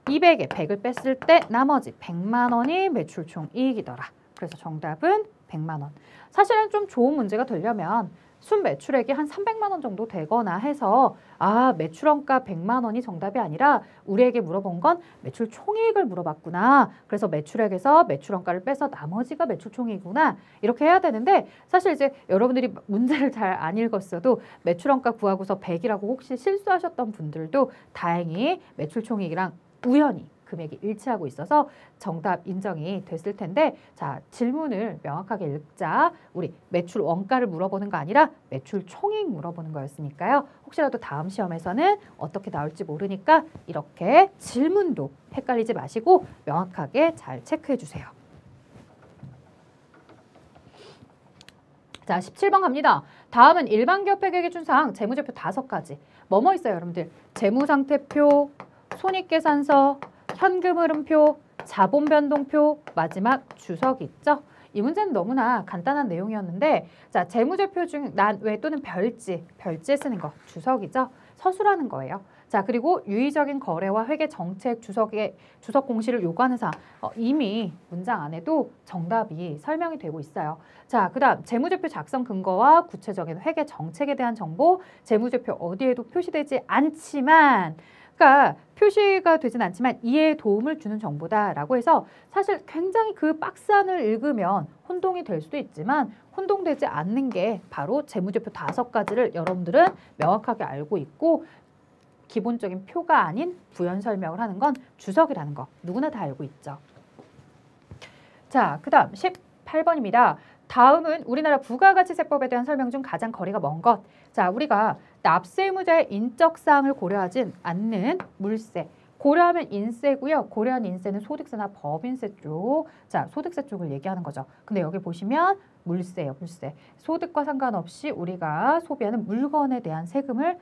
200에 100을 뺐을 때 나머지 100만 원이 매출 총 이익이더라. 그래서 정답은 100만 원. 사실은 좀 좋은 문제가 되려면 순매출액이 한 300만 원 정도 되거나 해서 아, 매출원가 100만 원이 정답이 아니라 우리에게 물어본 건 매출 총이익을 물어봤구나. 그래서 매출액에서 매출원가를 빼서 나머지가 매출 총이익이구나. 이렇게 해야 되는데 사실 이제 여러분들이 문제를 잘 안 읽었어도 매출원가 구하고서 100이라고 혹시 실수하셨던 분들도 다행히 매출 총이익이랑 우연히 금액이 일치하고 있어서 정답 인정이 됐을 텐데 자, 질문을 명확하게 읽자. 우리 매출 원가를 물어보는 거 아니라 매출 총이익 물어보는 거였으니까요. 혹시라도 다음 시험에서는 어떻게 나올지 모르니까 이렇게 질문도 헷갈리지 마시고 명확하게 잘 체크해 주세요. 자, 17번 갑니다. 다음은 일반 기업회계 기준상 재무제표 5가지. 뭐뭐 있어요, 여러분들? 재무상태표, 손익계산서, 현금흐름표, 자본변동표, 마지막 주석이 있죠. 이 문제는 너무나 간단한 내용이었는데 자, 재무제표 중 난외 또는 별지에 쓰는 거 주석이죠. 서술하는 거예요. 자, 그리고 유의적인 거래와 회계 정책 주석의 주석 공시를 요구하는 사항 이미 문장 안에도 정답이 설명이 되고 있어요. 자, 그다음 재무제표 작성 근거와 구체적인 회계 정책에 대한 정보, 재무제표 어디에도 표시되지 않지만 그러니까 표시가 되진 않지만 이해에 도움을 주는 정보다라고 해서 사실 굉장히 그 박스 안을 읽으면 혼동이 될 수도 있지만 혼동되지 않는 게 바로 재무제표 5가지를 여러분들은 명확하게 알고 있고 기본적인 표가 아닌 부연 설명을 하는 건 주석이라는 거 누구나 다 알고 있죠. 자, 그 다음 18번입니다. 다음은 우리나라 부가가치세법에 대한 설명 중 가장 거리가 먼 것. 자, 우리가 납세의무자의 인적사항을 고려하진 않는 물세. 고려하면 인세고요. 고려한 인세는 소득세나 법인세 쪽. 자, 소득세 쪽을 얘기하는 거죠. 근데 여기 보시면 물세예요, 물세. 소득과 상관없이 우리가 소비하는 물건에 대한 세금을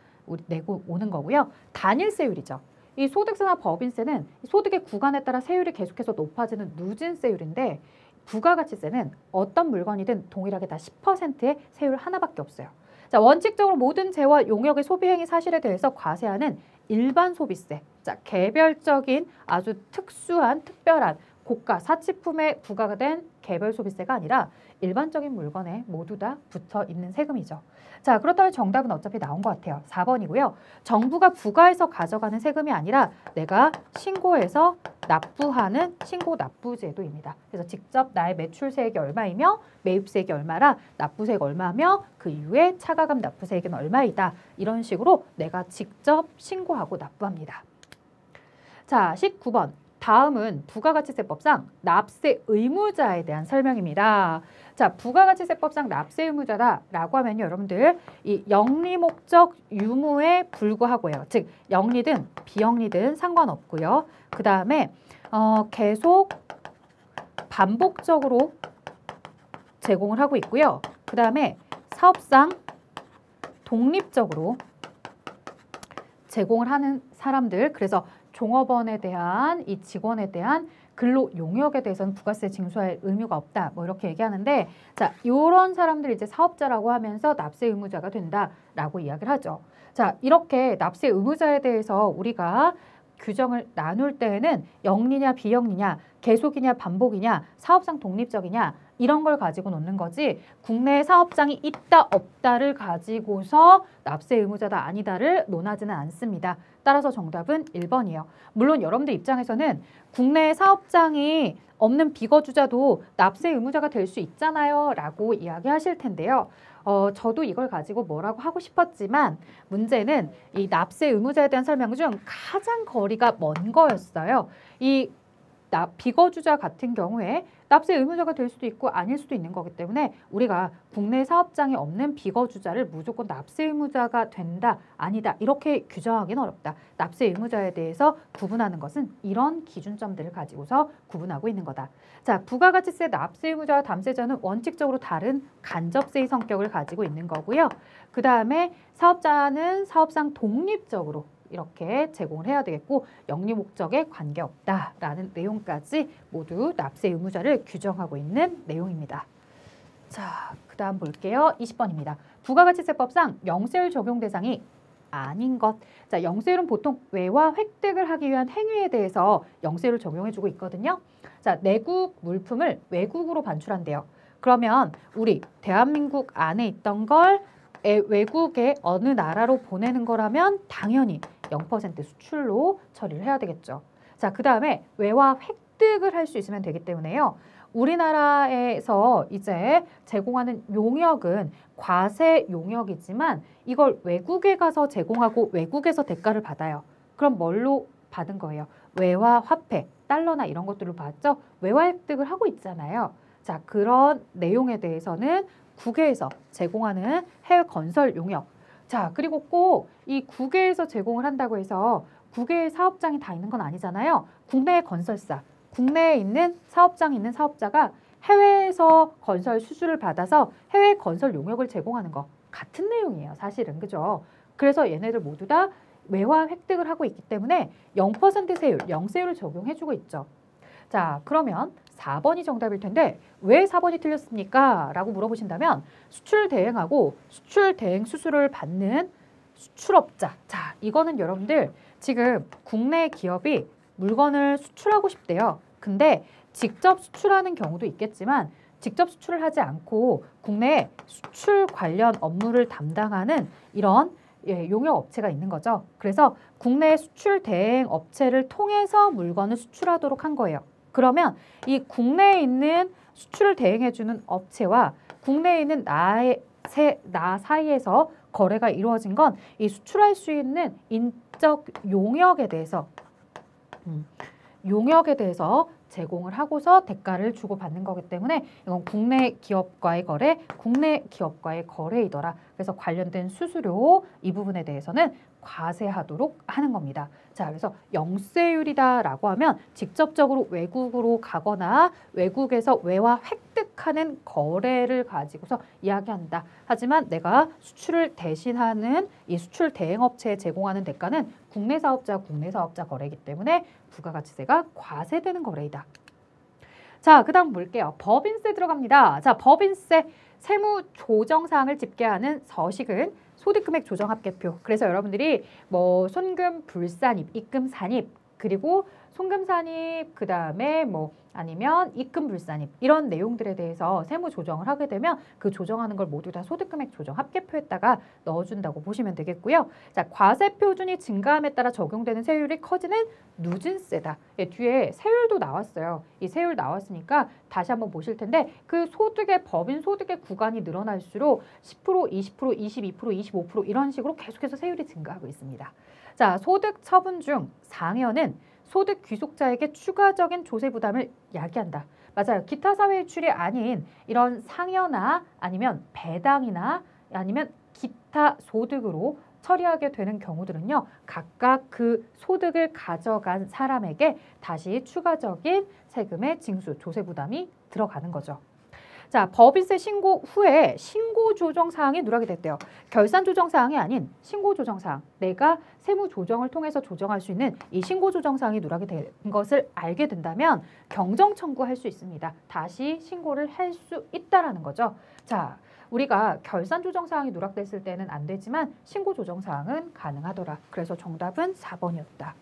내고 오는 거고요. 단일세율이죠. 이 소득세나 법인세는 소득의 구간에 따라 세율이 계속해서 높아지는 누진세율인데 부가가치세는 어떤 물건이든 동일하게 다 10%의 세율 하나밖에 없어요. 자, 원칙적으로 모든 재와 용역의 소비행위 사실에 대해서 과세하는 일반 소비세. 자, 개별적인 아주 특별한 고가 사치품에 부과가 된 개별 소비세가 아니라 일반적인 물건에 모두 다 붙어 있는 세금이죠. 자, 그렇다면 정답은 어차피 나온 것 같아요. 4번이고요. 정부가 부과해서 가져가는 세금이 아니라 내가 신고해서 납부하는 신고납부제도입니다. 그래서 직접 나의 매출세액이 얼마이며 매입세액이 얼마라 납부세액 얼마며 그 이후에 차가감 납부세액은 얼마이다. 이런 식으로 내가 직접 신고하고 납부합니다. 자, 19번. 다음은 부가가치세법상 납세 의무자에 대한 설명입니다. 자, 부가가치세법상 납세 의무자다라고 하면요, 여러분들 이 영리 목적 유무에 불구하고요. 즉 영리든 비영리든 상관없고요. 그 다음에 계속 반복적으로 제공을 하고 있고요. 그 다음에 사업상 독립적으로 제공을 하는 사람들, 그래서 종업원에 대한 이 직원에 대한 근로 용역에 대해서는 부가세 징수할 의무가 없다. 뭐 이렇게 얘기하는데, 자, 이런 사람들 이제 사업자라고 하면서 납세 의무자가 된다라고 이야기를 하죠. 자, 이렇게 납세 의무자에 대해서 우리가 규정을 나눌 때에는 영리냐 비영리냐, 계속이냐 반복이냐, 사업상 독립적이냐 이런 걸 가지고 놓는 거지 국내에 사업장이 있다 없다를 가지고서 납세 의무자다 아니다를 논하지는 않습니다. 따라서 정답은 1번이에요. 물론 여러분들 입장에서는 국내에 사업장이 없는 비거주자도 납세 의무자가 될 수 있잖아요 라고 이야기하실 텐데요. 저도 이걸 가지고 뭐라고 하고 싶었지만 문제는 이 납세 의무자에 대한 설명 중 가장 거리가 먼 거였어요. 이 비거주자 같은 경우에 납세 의무자가 될 수도 있고 아닐 수도 있는 거기 때문에 우리가 국내 사업장이 없는 비거주자를 무조건 납세 의무자가 된다, 아니다 이렇게 규정하기는 어렵다. 납세 의무자에 대해서 구분하는 것은 이런 기준점들을 가지고서 구분하고 있는 거다. 자, 부가가치세 납세 의무자와 담세자는 원칙적으로 다른 간접세의 성격을 가지고 있는 거고요. 그 다음에 사업자는 사업상 독립적으로 이렇게 제공을 해야 되겠고 영리 목적에 관계없다라는 내용까지 모두 납세 의무자를 규정하고 있는 내용입니다. 자, 그 다음 볼게요. 20번입니다. 부가가치세법상 영세율 적용 대상이 아닌 것. 자, 영세율은 보통 외화 획득을 하기 위한 행위에 대해서 영세율을 적용해주고 있거든요. 자, 내국 물품을 외국으로 반출한대요. 그러면 우리 대한민국 안에 있던 걸 외국의 어느 나라로 보내는 거라면 당연히 0% 수출로 처리를 해야 되겠죠. 자, 그 다음에 외화 획득을 할 수 있으면 되기 때문에요. 우리나라에서 이제 제공하는 용역은 과세 용역이지만 이걸 외국에 가서 제공하고 외국에서 대가를 받아요. 그럼 뭘로 받은 거예요? 외화 화폐, 달러나 이런 것들로 받죠. 외화 획득을 하고 있잖아요. 자, 그런 내용에 대해서는 국외에서 제공하는 해외 건설 용역. 자, 그리고 꼭 이 국외에서 제공을 한다고 해서 국외에 사업장이 다 있는 건 아니잖아요. 국내 건설사, 국내에 있는 사업장이 있는 사업자가 해외에서 건설 수주를 받아서 해외 건설 용역을 제공하는 거 같은 내용이에요. 사실은. 그죠? 그래서 얘네들 모두 다 외화 획득을 하고 있기 때문에 0% 세율, 영세율을 적용해주고 있죠. 자, 그러면 4번이 정답일 텐데 왜 4번이 틀렸습니까? 라고 물어보신다면 수출 대행하고 수출 대행 수수료를 받는 수출업자. 자, 이거는 여러분들 지금 국내 기업이 물건을 수출하고 싶대요. 근데 직접 수출하는 경우도 있겠지만 직접 수출을 하지 않고 국내에 수출 관련 업무를 담당하는 이런 용역 업체가 있는 거죠. 그래서 국내 수출 대행 업체를 통해서 물건을 수출하도록 한 거예요. 그러면 이 국내에 있는 수출을 대행해주는 업체와 국내에 있는 나 사이에서 거래가 이루어진 건 이 수출할 수 있는 인적 용역에 대해서 제공을 하고서 대가를 주고받는 거기 때문에 이건 국내 기업과의 거래, 국내 기업과의 거래이더라. 그래서 관련된 수수료 이 부분에 대해서는 과세하도록 하는 겁니다. 자, 그래서 영세율이다라고 하면 직접적으로 외국으로 가거나 외국에서 외화 획득하는 거래를 가지고서 이야기한다. 하지만 내가 수출을 대신하는 이 수출 대행업체에 제공하는 대가는 국내 사업자 거래이기 때문에 부가가치세가 과세되는 거래이다. 자, 그 다음 볼게요. 법인세 들어갑니다. 자, 법인세 세무조정사항을 집계하는 서식은 소득금액 조정합계표. 그래서 여러분들이 뭐 손금 불산입, 입금 산입, 그리고 송금 산입, 그 다음에 뭐 아니면 입금 불산입 이런 내용들에 대해서 세무 조정을 하게 되면 그 조정하는 걸 모두 다 소득금액 조정 합계표에다가 넣어준다고 보시면 되겠고요. 자, 과세 표준이 증가함에 따라 적용되는 세율이 커지는 누진세다. 예, 뒤에 세율도 나왔어요. 이 세율 나왔으니까 다시 한번 보실 텐데 그 소득의 법인 소득의 구간이 늘어날수록 10%, 20%, 22%, 25% 이런 식으로 계속해서 세율이 증가하고 있습니다. 자, 소득 처분 중 상여는 소득 귀속자에게 추가적인 조세 부담을 야기한다. 맞아요. 기타 사회 유출이 아닌 이런 상여나 아니면 배당이나 아니면 기타 소득으로 처리하게 되는 경우들은요. 각각 그 소득을 가져간 사람에게 다시 추가적인 세금의 징수, 조세 부담이 들어가는 거죠. 자, 법인세 신고 후에 신고 조정 사항이 누락이 됐대요. 결산 조정 사항이 아닌 신고 조정 사항. 내가 세무 조정을 통해서 조정할 수 있는 이 신고 조정 사항이 누락이 된 것을 알게 된다면 경정 청구할 수 있습니다. 다시 신고를 할 수 있다라는 거죠. 자, 우리가 결산 조정 사항이 누락됐을 때는 안 되지만 신고 조정 사항은 가능하더라. 그래서 정답은 4번이었다.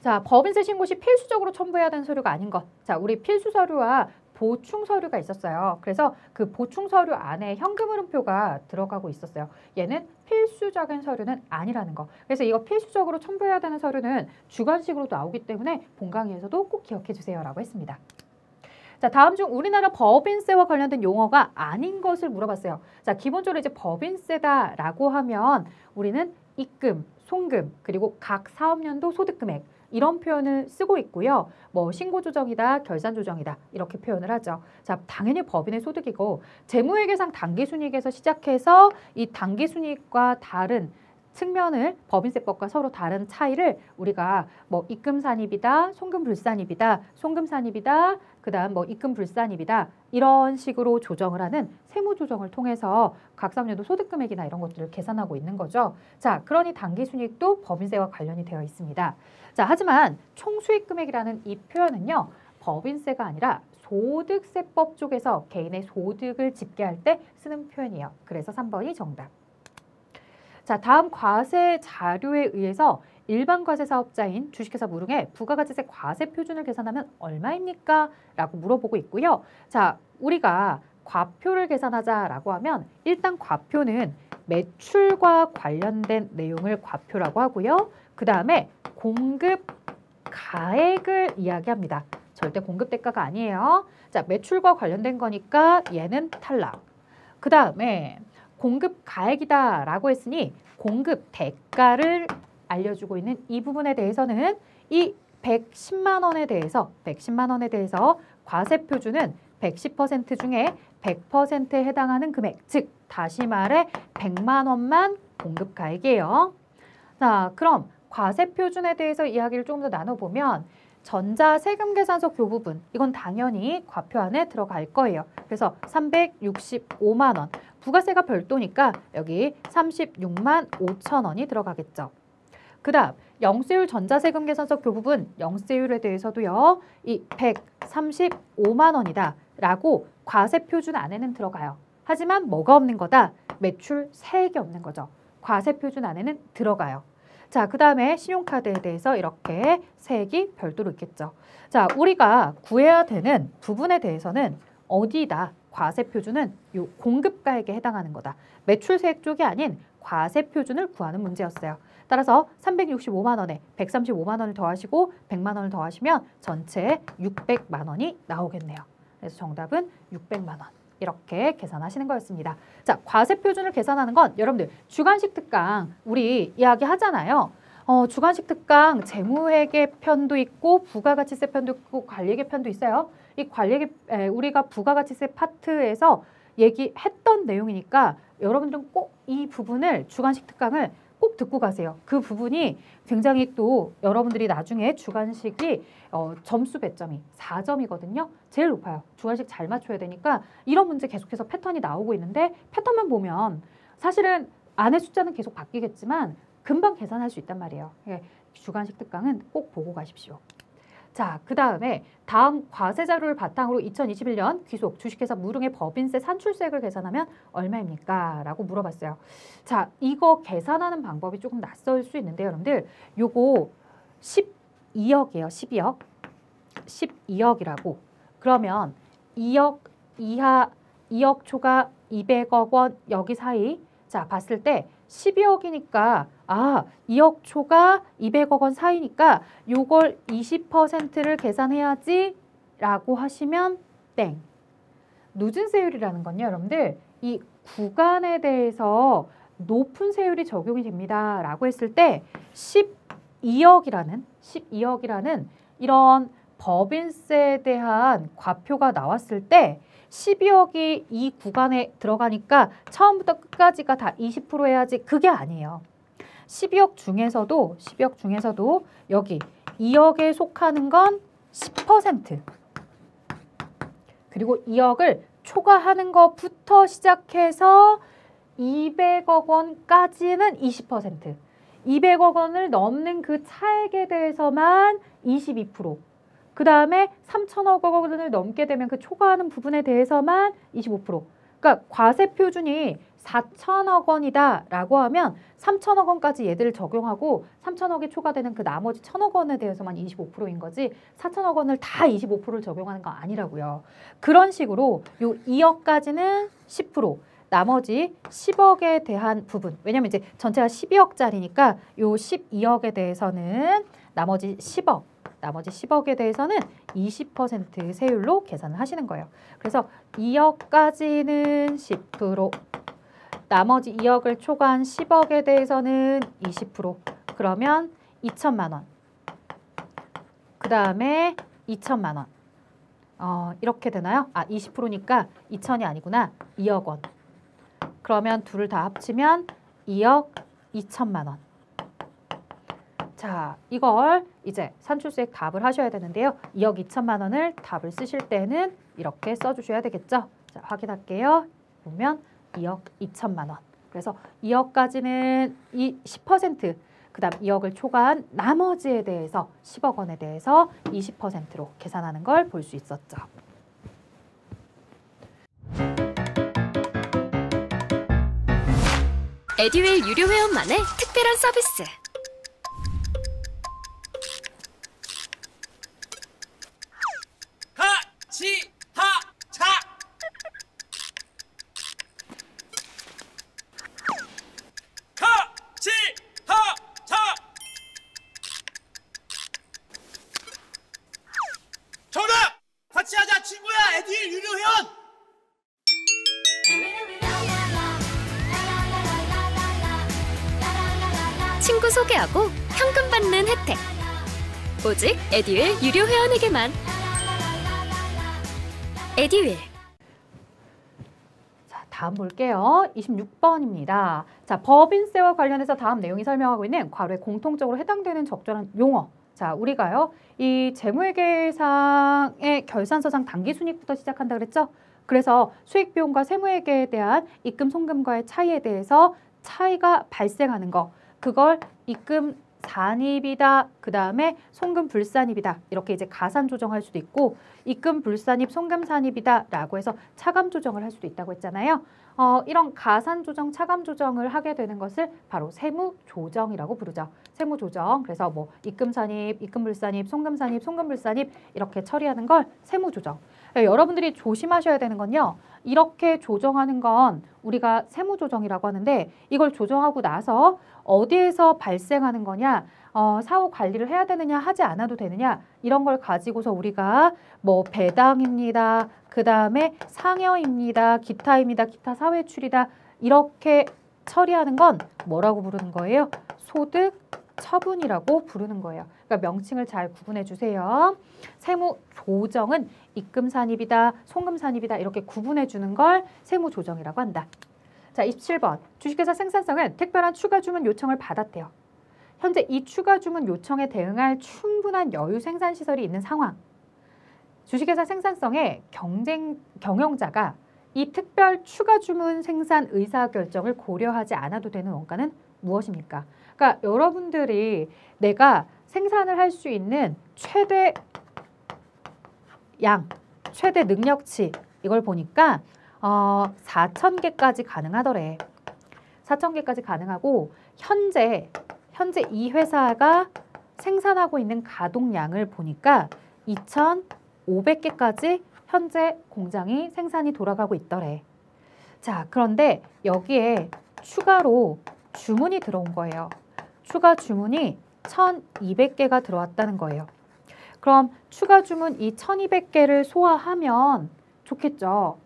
자, 법인세 신고 시 필수적으로 첨부해야 되는 서류가 아닌 것. 자, 우리 필수 서류와 보충 서류가 있었어요. 그래서 그 보충 서류 안에 현금 흐름표가 들어가고 있었어요. 얘는 필수적인 서류는 아니라는 거. 그래서 이거 필수적으로 첨부해야 되는 서류는 주관식으로 나오기 때문에 본 강의에서도 꼭 기억해 주세요라고 했습니다. 자, 다음 중 우리나라 법인세와 관련된 용어가 아닌 것을 물어봤어요. 자, 기본적으로 이제 법인세다라고 하면 우리는 입금, 송금, 그리고 각 사업연도 소득금액 이런 표현을 쓰고 있고요. 뭐 신고조정이다, 결산조정이다 이렇게 표현을 하죠. 자, 당연히 법인의 소득이고 재무회계상 당기순이익에서 시작해서 이 당기순이익과 다른 측면을 법인세법과 서로 다른 차이를 우리가 뭐 입금산입이다, 송금불산입이다, 송금산입이다, 그 다음 뭐 입금불산입이다 이런 식으로 조정을 하는 세무조정을 통해서 각 사업연도 소득금액이나 이런 것들을 계산하고 있는 거죠. 자, 그러니 당기순이익도 법인세와 관련이 되어 있습니다. 자, 하지만 총수익금액이라는 이 표현은요. 법인세가 아니라 소득세법 쪽에서 개인의 소득을 집계할 때 쓰는 표현이에요. 그래서 3번이 정답. 자, 다음 과세 자료에 의해서 일반 과세 사업자인 주식회사 무릉의 부가가치세 과세 표준을 계산하면 얼마입니까? 라고 물어보고 있고요. 자, 우리가 과표를 계산하자라고 하면 일단 과표는 매출과 관련된 내용을 과표라고 하고요. 그 다음에 공급 가액을 이야기합니다. 절대 공급 대가가 아니에요. 자, 매출과 관련된 거니까 얘는 탈락. 그 다음에 공급 가액이다라고 했으니 공급 대가를 알려주고 있는 이 부분에 대해서는 이 110만 원에 대해서 과세 표준은 110% 중에 100%에 해당하는 금액, 즉 다시 말해 100만 원만 공급 가액이에요. 자, 그럼 과세 표준에 대해서 이야기를 조금 더 나눠보면 전자세금계산서 교부분, 이건 당연히 과표 안에 들어갈 거예요. 그래서 365만 원, 부가세가 별도니까 여기 36만 5천 원이 들어가겠죠. 그 다음 영세율 전자세금계산서 교부분, 영세율에 대해서도요. 이 135만 원이다 라고 과세 표준 안에는 들어가요. 하지만 뭐가 없는 거다? 매출 세액이 없는 거죠. 과세 표준 안에는 들어가요. 자, 그 다음에 신용카드에 대해서 이렇게 세액이 별도로 있겠죠. 자, 우리가 구해야 되는 부분에 대해서는 어디다? 과세 표준은 요 공급가액에 해당하는 거다. 매출세액 쪽이 아닌 과세 표준을 구하는 문제였어요. 따라서 365만 원에 135만 원을 더하시고 100만 원을 더하시면 전체 600만 원이 나오겠네요. 그래서 정답은 600만 원. 이렇게 계산하시는 거였습니다. 자, 과세 표준을 계산하는 건 여러분들 주관식 특강 우리 이야기 하잖아요. 주관식 특강 재무회계 편도 있고 부가가치세 편도 있고 관리회계 편도 있어요. 이 관리회계 우리가 부가가치세 파트에서 얘기했던 내용이니까 여러분들은 꼭 이 부분을 주관식 특강을 꼭 듣고 가세요. 그 부분이 굉장히 또 여러분들이 나중에 주관식이 점수 배점이 4점이거든요. 제일 높아요. 주관식 잘 맞춰야 되니까 이런 문제 계속해서 패턴이 나오고 있는데 패턴만 보면 사실은 안의 숫자는 계속 바뀌겠지만 금방 계산할 수 있단 말이에요. 주관식 특강은 꼭 보고 가십시오. 자, 그 다음에 다음 과세 자료를 바탕으로 2021년 귀속 주식회사 무릉의 법인세 산출세액을 계산하면 얼마입니까? 라고 물어봤어요. 자, 이거 계산하는 방법이 조금 낯설 수 있는데 여러분들 요거 12억이에요. 12억. 12억이라고. 그러면 2억 이하 2억 초과 200억 원 여기 사이 자 봤을 때 12억이니까 2억 초과 200억 원 사이니까 요걸 20%를 계산해야지 라고 하시면 땡. 누진세율이라는 건요 여러분들 이 구간에 대해서 높은 세율이 적용이 됩니다 라고 했을 때 12억이라는 이런 법인세에 대한 과표가 나왔을 때 12억이 이 구간에 들어가니까 처음부터 끝까지가 다 20% 해야지 그게 아니에요. 12억 중에서도 여기 2억에 속하는 건 10% 그리고 2억을 초과하는 것부터 시작해서 200억 원까지는 20% 200억 원을 넘는 그 차액에 대해서만 22% 그 다음에 3천억 원을 넘게 되면 그 초과하는 부분에 대해서만 25%. 그러니까 과세 표준이 4천억 원이다 라고 하면 3천억 원까지 얘들을 적용하고 3천억이 초과되는 그 나머지 1천억 원에 대해서만 25%인 거지 4천억 원을 다 25%를 적용하는 거 아니라고요. 그런 식으로 요 2억까지는 10%. 나머지 10억에 대한 부분. 왜냐면 이제 전체가 12억짜리니까 요 12억에 대해서는 나머지 10억에 대해서는 20% 세율로 계산을 하시는 거예요. 그래서 2억까지는 10%, 나머지 2억을 초과한 10억에 대해서는 20%, 그러면 2천만 원. 그 다음에 2천만 원. 이렇게 되나요? 20%니까 2천이 아니구나. 2억 원. 그러면 둘을 다 합치면 2억 2천만 원. 자, 이걸 이제 산출세액 답을 하셔야 되는데요. 2억 2천만 원을 답을 쓰실 때는 이렇게 써주셔야 되겠죠. 자, 확인할게요. 보면 2억 2천만 원. 그래서 2억까지는 이 10%, 그 다음 2억을 초과한 나머지에 대해서 10억 원에 대해서 20%로 계산하는 걸 볼 수 있었죠. 에듀윌 유료 회원만의 특별한 서비스. 하치하차 하치하차 정답! 같이 하자 친구야 에듀윌 유료 회원! 친구 소개하고 현금 받는 혜택. 오직 에듀윌 유료 회원에게만. 에듀윌. 자, 다음 볼게요. 26번입니다. 자, 법인세와 관련해서 다음 내용이 설명하고 있는 괄호에 공통적으로 해당되는 적절한 용어. 자, 우리가요. 이 재무회계상의 결산서상 당기순이익부터 시작한다 그랬죠? 그래서 수익비용과 세무회계에 대한 입금, 송금과의 차이에 대해서 차이가 발생하는 거. 그걸 입금 산입이다 그 다음에 송금 불산입이다. 이렇게 이제 가산 조정할 수도 있고 입금 불산입, 송금 산입이다 라고 해서 차감 조정을 할 수도 있다고 했잖아요. 이런 가산 조정, 차감 조정을 하게 되는 것을 바로 세무 조정이라고 부르죠. 세무 조정. 그래서 뭐 입금 산입, 입금 불산입, 송금 산입, 송금 불산입 이렇게 처리하는 걸 세무 조정. 여러분들이 조심하셔야 되는 건요. 이렇게 조정하는 건 우리가 세무 조정이라고 하는데 이걸 조정하고 나서 어디에서 발생하는 거냐, 사후 관리를 해야 되느냐, 하지 않아도 되느냐 이런 걸 가지고서 우리가 뭐 배당입니다. 그 다음에 상여입니다. 기타입니다. 기타 사회출이다. 이렇게 처리하는 건 뭐라고 부르는 거예요? 소득 처분이라고 부르는 거예요. 그러니까 명칭을 잘 구분해 주세요. 세무 조정은 입금 산입이다, 송금 산입이다 이렇게 구분해 주는 걸 세무 조정이라고 한다. 자, 27번. 주식회사 생산성은 특별한 추가 주문 요청을 받았대요. 현재 이 추가 주문 요청에 대응할 충분한 여유 생산 시설이 있는 상황. 주식회사 생산성의 경영자가 이 특별 추가 주문 생산 의사결정을 고려하지 않아도 되는 원가는 무엇입니까? 그러니까 여러분들이 내가 생산을 할 수 있는 최대 양, 최대 능력치 이걸 보니까 4,000개까지 가능하더래. 4,000개까지 가능하고 현재 이 회사가 생산하고 있는 가동량을 보니까 2,500개까지 현재 공장이 생산이 돌아가고 있더래. 자, 그런데 여기에 추가로 주문이 들어온 거예요. 추가 주문이 1,200개가 들어왔다는 거예요. 그럼 추가 주문 이 1,200개를 소화하면 좋겠죠.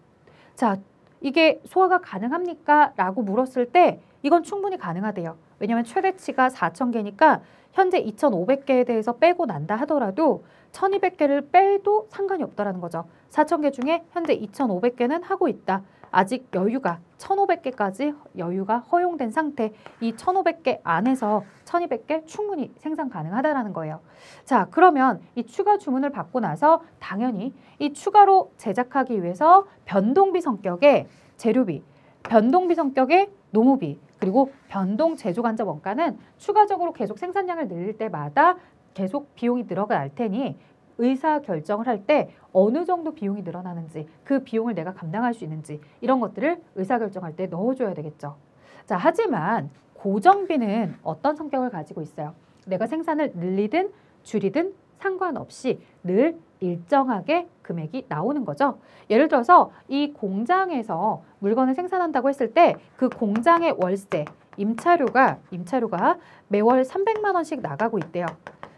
자, 이게 소화가 가능합니까? 라고 물었을 때 이건 충분히 가능하대요. 왜냐하면 최대치가 4,000개니까 현재 2,500개에 대해서 빼고 난다 하더라도 1,200개를 빼도 상관이 없다라는 거죠. 4,000개 중에 현재 2,500개는 하고 있다. 아직 여유가 1,500개까지 여유가 허용된 상태. 이 1,500개 안에서 1,200개 충분히 생산 가능하다라는 거예요. 자, 그러면 이 추가 주문을 받고 나서 당연히 이 추가로 제작하기 위해서 변동비 성격의 재료비, 변동비 성격의 노무비, 그리고 변동 제조 간접 원가는 추가적으로 계속 생산량을 늘릴 때마다 계속 비용이 늘어날 테니 의사 결정을 할 때 어느 정도 비용이 늘어나는지 그 비용을 내가 감당할 수 있는지 이런 것들을 의사 결정할 때 넣어줘야 되겠죠. 자, 하지만 고정비는 어떤 성격을 가지고 있어요? 내가 생산을 늘리든 줄이든 상관없이 늘 일정하게 금액이 나오는 거죠. 예를 들어서 이 공장에서 물건을 생산한다고 했을 때 그 공장의 월세, 임차료가 매월 300만 원씩 나가고 있대요.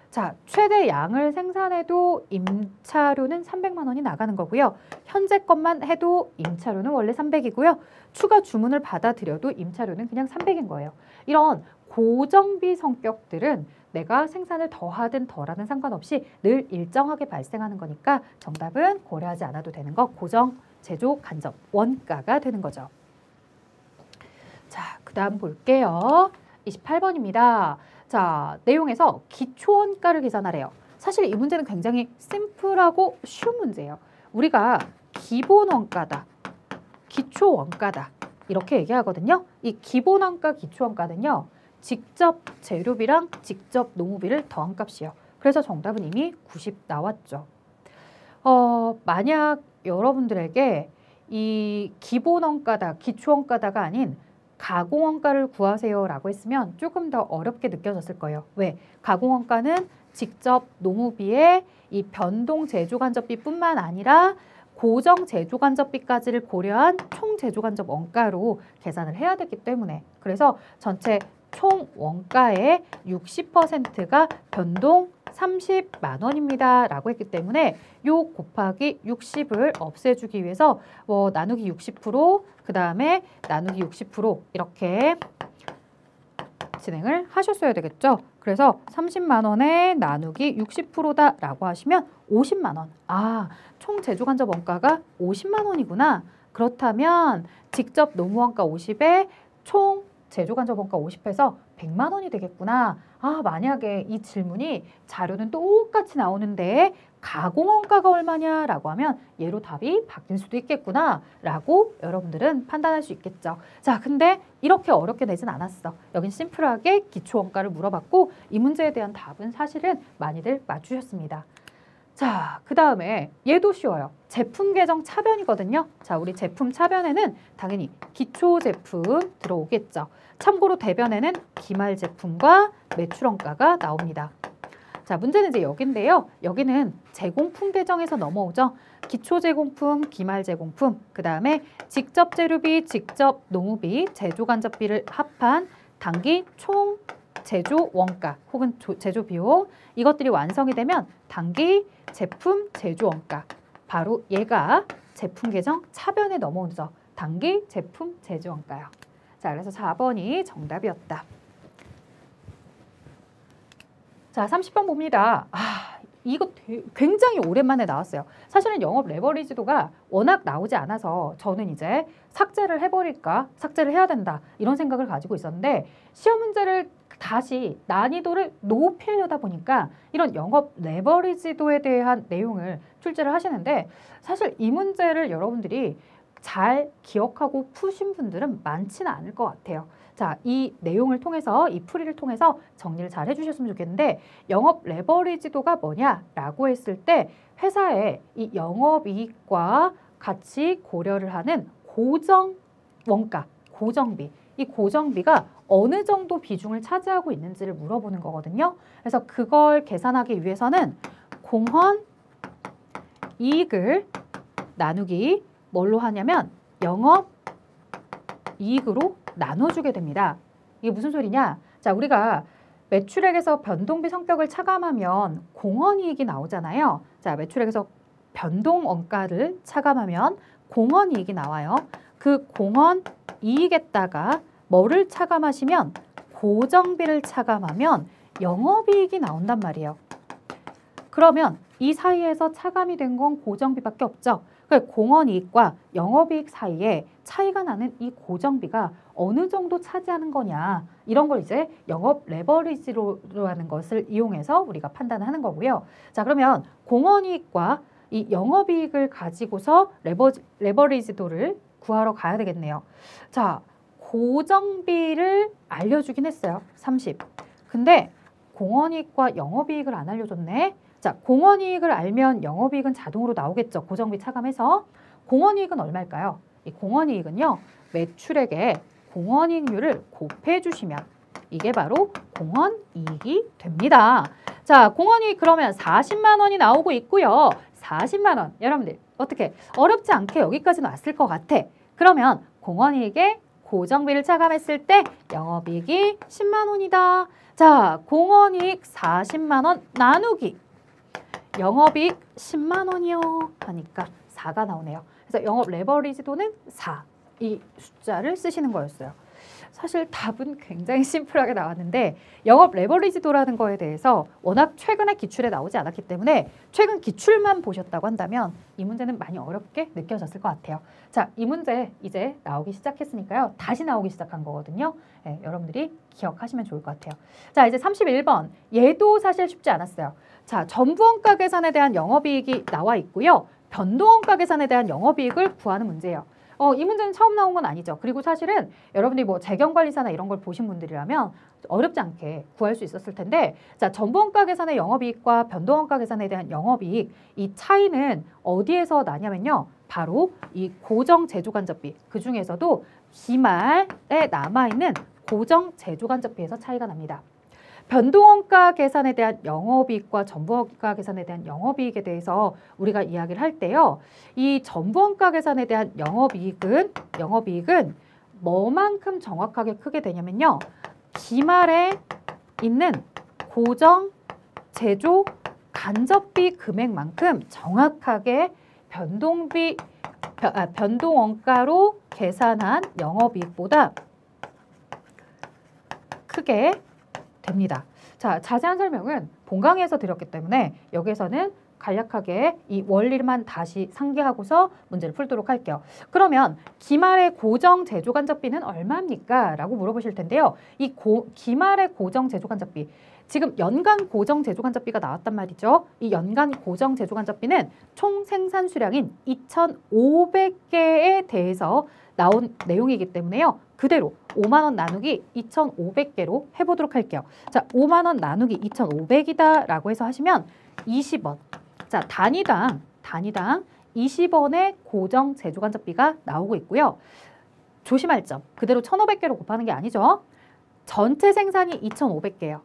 자, 최대 양을 생산해도 임차료는 300만 원이 나가는 거고요. 현재 것만 해도 임차료는 원래 300이고요. 추가 주문을 받아들여도 임차료는 그냥 300인 거예요. 이런 고정비 성격들은 내가 생산을 더하든 덜하든 상관없이 늘 일정하게 발생하는 거니까 정답은 고려하지 않아도 되는 거 고정 제조 간접 원가가 되는 거죠. 자, 그 다음 볼게요. 28번입니다. 자, 내용에서 기초원가를 계산하래요. 사실 이 문제는 굉장히 심플하고 쉬운 문제예요. 우리가 기본원가다, 기초원가다 이렇게 얘기하거든요. 이 기본원가, 기초원가는요. 직접 재료비랑 직접 노무비를 더한 값이에요. 그래서 정답은 이미 90 나왔죠. 만약 여러분들에게 이 기본원가다, 기초원가다가 아닌 가공원가를 구하세요 라고 했으면 조금 더 어렵게 느껴졌을 거예요. 왜? 가공원가는 직접 노무비에 이 변동 제조간접비뿐만 아니라 고정 제조간접비까지를 고려한 총 제조간접 원가로 계산을 해야 되기 때문에 그래서 전체 총 원가의 60%가 변동 30만 원입니다 라고 했기 때문에 요 곱하기 60을 없애주기 위해서 나누기 60%, 그 다음에 나누기 60% 이렇게 진행을 하셨어야 되겠죠. 그래서 30만 원에 나누기 60%다 라고 하시면 50만 원. 아, 총 제조간접 원가가 50만 원이구나. 그렇다면 직접 노무원가 50에 총 제조간접원가 50해서 100만 원이 되겠구나. 아, 만약에 이 질문이 자료는 똑같이 나오는데 가공원가가 얼마냐라고 하면 얘로 답이 바뀔 수도 있겠구나 라고 여러분들은 판단할 수 있겠죠. 자, 근데 이렇게 어렵게 내진 않았어. 여긴 심플하게 기초원가를 물어봤고 이 문제에 대한 답은 사실은 많이들 맞추셨습니다. 자, 그 다음에 얘도 쉬워요. 제품 계정 차변이거든요. 자, 우리 제품 차변에는 당연히 기초 제품 들어오겠죠. 참고로 대변에는 기말 제품과 매출원가가 나옵니다. 자, 문제는 이제 여기인데요. 여기는 제공품 계정에서 넘어오죠. 기초 제공품, 기말 제공품, 그 다음에 직접 재료비, 직접 농우비, 제조간접비를 합한 당기 총 제조 원가 혹은 제조 비용 이것들이 완성이 되면 당기 제품 제조 원가 바로 얘가 제품 계정 차변에 넘어오죠. 당기 제품 제조 원가요. 자, 그래서 4번이 정답이었다. 자, 30번 봅니다. 이거 굉장히 오랜만에 나왔어요. 사실은 영업 레버리지도가 워낙 나오지 않아서 저는 이제 삭제를 해버릴까, 삭제를 해야 된다 이런 생각을 가지고 있었는데 시험 문제를 다시 난이도를 높이려다 보니까 이런 영업 레버리지도에 대한 내용을 출제를 하시는데 사실 이 문제를 여러분들이 잘 기억하고 푸신 분들은 많지는 않을 것 같아요. 자, 이 내용을 통해서 이 풀이를 통해서 정리를 잘 해주셨으면 좋겠는데 영업 레버리지도가 뭐냐라고 했을 때 회사의 이 영업이익과 같이 고려를 하는 고정 원가, 고정비 이 고정비가 어느 정도 비중을 차지하고 있는지를 물어보는 거거든요. 그래서 그걸 계산하기 위해서는 공헌 이익을 나누기 뭘로 하냐면 영업 이익으로 나눠주게 됩니다. 이게 무슨 소리냐? 자, 우리가 매출액에서 변동비 성격을 차감하면 공헌이익이 나오잖아요. 자, 매출액에서 변동원가를 차감하면 공헌이익이 나와요. 그 공헌이익에다가 뭐를 차감하시면 고정비를 차감하면 영업이익이 나온단 말이에요. 그러면 이 사이에서 차감이 된 건 고정비밖에 없죠. 그러니까 공헌이익과 영업이익 사이에 차이가 나는 이 고정비가 어느 정도 차지하는 거냐 이런 걸 이제 영업 레버리지로라는 것을 이용해서 우리가 판단하는 거고요. 자, 그러면 공헌이익과 이 영업이익을 가지고서 레버리지도를 구하러 가야 되겠네요. 자, 고정비를 알려주긴 했어요. 30. 근데 공헌이익과 영업이익을 안 알려줬네. 자, 공헌이익을 알면 영업이익은 자동으로 나오겠죠. 고정비 차감해서. 공헌이익은 얼마일까요? 이 공헌이익은요. 매출액에 공헌이익률을 곱해 주시면 이게 바로 공헌이익이 됩니다. 자, 공헌이익 그러면 40만 원이 나오고 있고요. 40만 원. 여러분들 어떻게 어렵지 않게 여기까지는 왔을 것 같아. 그러면 공헌이익에 고정비를 차감했을 때 영업이익이 10만 원이다. 자, 공헌이익 40만 원 나누기 영업이익 10만 원이요 하니까 4가 나오네요. 그래서 영업 레버리지도는 4. 이 숫자를 쓰시는 거였어요. 사실 답은 굉장히 심플하게 나왔는데 영업 레버리지도라는 거에 대해서 워낙 최근에 기출에 나오지 않았기 때문에 최근 기출만 보셨다고 한다면 이 문제는 많이 어렵게 느껴졌을 것 같아요. 자, 이 문제 이제 나오기 시작했으니까요. 다시 나오기 시작한 거거든요. 네, 여러분들이 기억하시면 좋을 것 같아요. 자, 이제 31번. 얘도 사실 쉽지 않았어요. 자, 전부원가 계산에 대한 영업이익이 나와 있고요. 변동원가 계산에 대한 영업이익을 구하는 문제예요. 이 문제는 처음 나온 건 아니죠. 그리고 사실은 여러분들이 뭐 재경관리사나 이런 걸 보신 분들이라면 어렵지 않게 구할 수 있었을 텐데 자, 전부원가 계산의 영업이익과 변동원가 계산에 대한 영업이익 이 차이는 어디에서 나냐면요. 바로 이 고정 제조간접비 그 중에서도 기말에 남아있는 고정 제조간접비에서 차이가 납니다. 변동원가 계산에 대한 영업이익과 전부원가 계산에 대한 영업이익에 대해서 우리가 이야기를 할 때요. 이 전부원가 계산에 대한 영업이익은 뭐만큼 정확하게 크게 되냐면요. 기말에 있는 고정 제조 간접비 금액만큼 정확하게 변동원가로 계산한 영업이익보다 크게 됩니다. 자, 자세한 설명은 본강의에서 드렸기 때문에 여기서는 간략하게 이 원리만 다시 상기하고서 문제를 풀도록 할게요. 그러면 기말의 고정 제조간접비는 얼마입니까? 라고 물어보실 텐데요. 이 기말의 고정 제조간접비, 지금 연간 고정 제조간접비가 나왔단 말이죠. 이 연간 고정 제조간접비는 총 생산 수량인 2,500개에 대해서 나온 내용이기 때문에요. 그대로 5만 원 나누기 2,500개로 해보도록 할게요. 자, 5만 원 나누기 2,500이다 라고 해서 하시면 20원. 자, 단위당 20원의 고정 제조간접비가 나오고 있고요. 조심할 점, 그대로 1,500개로 곱하는 게 아니죠. 전체 생산이 2,500개예요.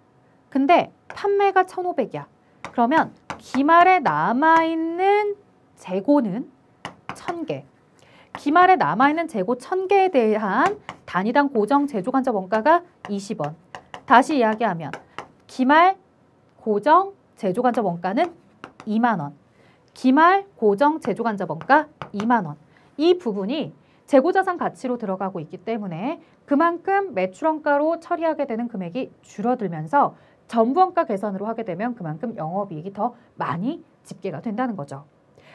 근데 판매가 1,500이야. 그러면 기말에 남아있는 재고는 1,000개. 기말에 남아있는 재고 1,000개에 대한 단위당 고정 제조간접 원가가 20원. 다시 이야기하면 기말 고정 제조간접 원가는 2만 원. 기말 고정 제조간접 원가 2만 원. 이 부분이 재고자산 가치로 들어가고 있기 때문에 그만큼 매출원가로 처리하게 되는 금액이 줄어들면서 전부원가 계산으로 하게 되면 그만큼 영업이익이 더 많이 집계가 된다는 거죠.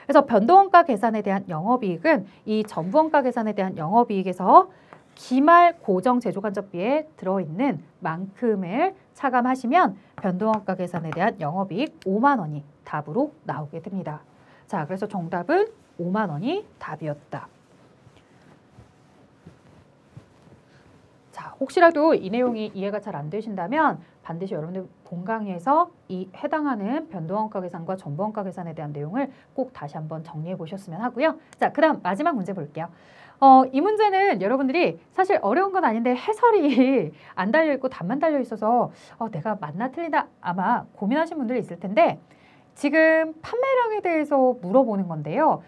그래서 변동원가 계산에 대한 영업이익은 이 전부원가 계산에 대한 영업이익에서 기말 고정 제조간접비에 들어있는 만큼을 차감하시면 변동원가 계산에 대한 영업이익 5만 원이 답으로 나오게 됩니다. 자, 그래서 정답은 5만 원이 답이었다. 자, 혹시라도 이 내용이 이해가 잘 안 되신다면 반드시 여러분들 본 강의에서 이 해당하는 변동원가 계산과 전부원가 계산에 대한 내용을 꼭 다시 한번 정리해 보셨으면 하고요. 자, 그 다음 마지막 문제 볼게요. 이 문제는 여러분들이 사실 어려운 건 아닌데 해설이 안 달려있고 답만 달려있어서 내가 맞나 틀리나 아마 고민하신 분들이 있을 텐데 지금 판매량에 대해서 물어보는 건데요.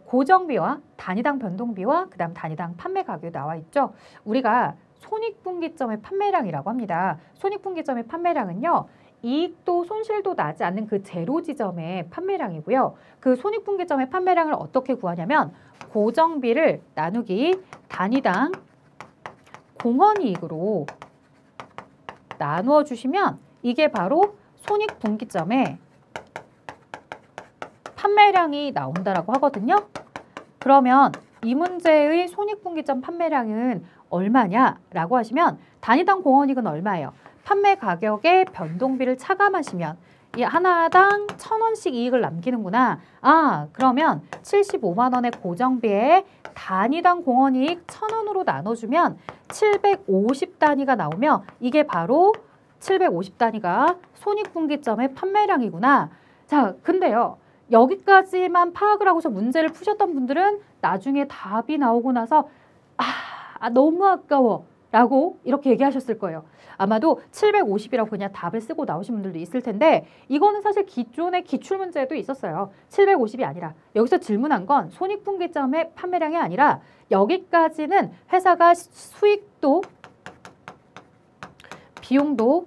고정비와 단위당 변동비와 그 다음 단위당 판매 가격이 나와 있죠. 우리가 손익분기점의 판매량이라고 합니다. 손익분기점의 판매량은요. 이익도 손실도 나지 않는 그 제로 지점의 판매량이고요. 그 손익분기점의 판매량을 어떻게 구하냐면 고정비를 나누기 단위당 공헌이익으로 나누어 주시면 이게 바로 손익분기점의 판매량이 나온다라고 하거든요. 그러면 이 문제의 손익분기점 판매량은 얼마냐라고 하시면 단위당 공헌이익은 얼마예요? 판매 가격에 변동비를 차감하시면 이 하나당 1,000원씩 이익을 남기는구나. 아, 그러면 75만 원의 고정비에 단위당 공헌이익 1,000원으로 나눠주면 750단위가 나오며 이게 바로 750단위가 손익분기점의 판매량이구나. 자, 근데요. 여기까지만 파악을 하고서 문제를 푸셨던 분들은 나중에 답이 나오고 나서 너무 아까워 라고 이렇게 얘기하셨을 거예요. 아마도 750이라고 그냥 답을 쓰고 나오신 분들도 있을 텐데 이거는 사실 기존의 기출문제에도 있었어요. 750이 아니라 여기서 질문한 건 손익분기점의 판매량이 아니라 여기까지는 회사가 수익도 비용도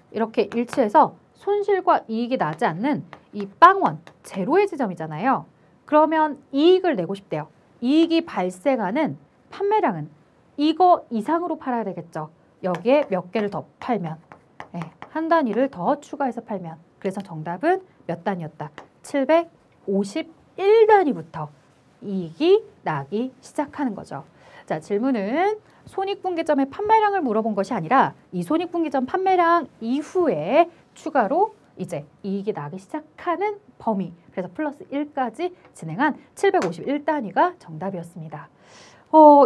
이렇게 일치해서 손실과 이익이 나지 않는 이 빵원, 제로의 지점이잖아요. 그러면 이익을 내고 싶대요. 이익이 발생하는 판매량은 이거 이상으로 팔아야 되겠죠. 여기에 몇 개를 더 팔면, 한 단위를 더 추가해서 팔면. 그래서 정답은 몇 단위였다? 751단위부터 이익이 나기 시작하는 거죠. 자, 질문은 손익분기점의 판매량을 물어본 것이 아니라 이 손익분기점 판매량 이후에 추가로 이제 이익이 나기 시작하는 범위, 그래서 플러스 1까지 진행한 751단위가 정답이었습니다.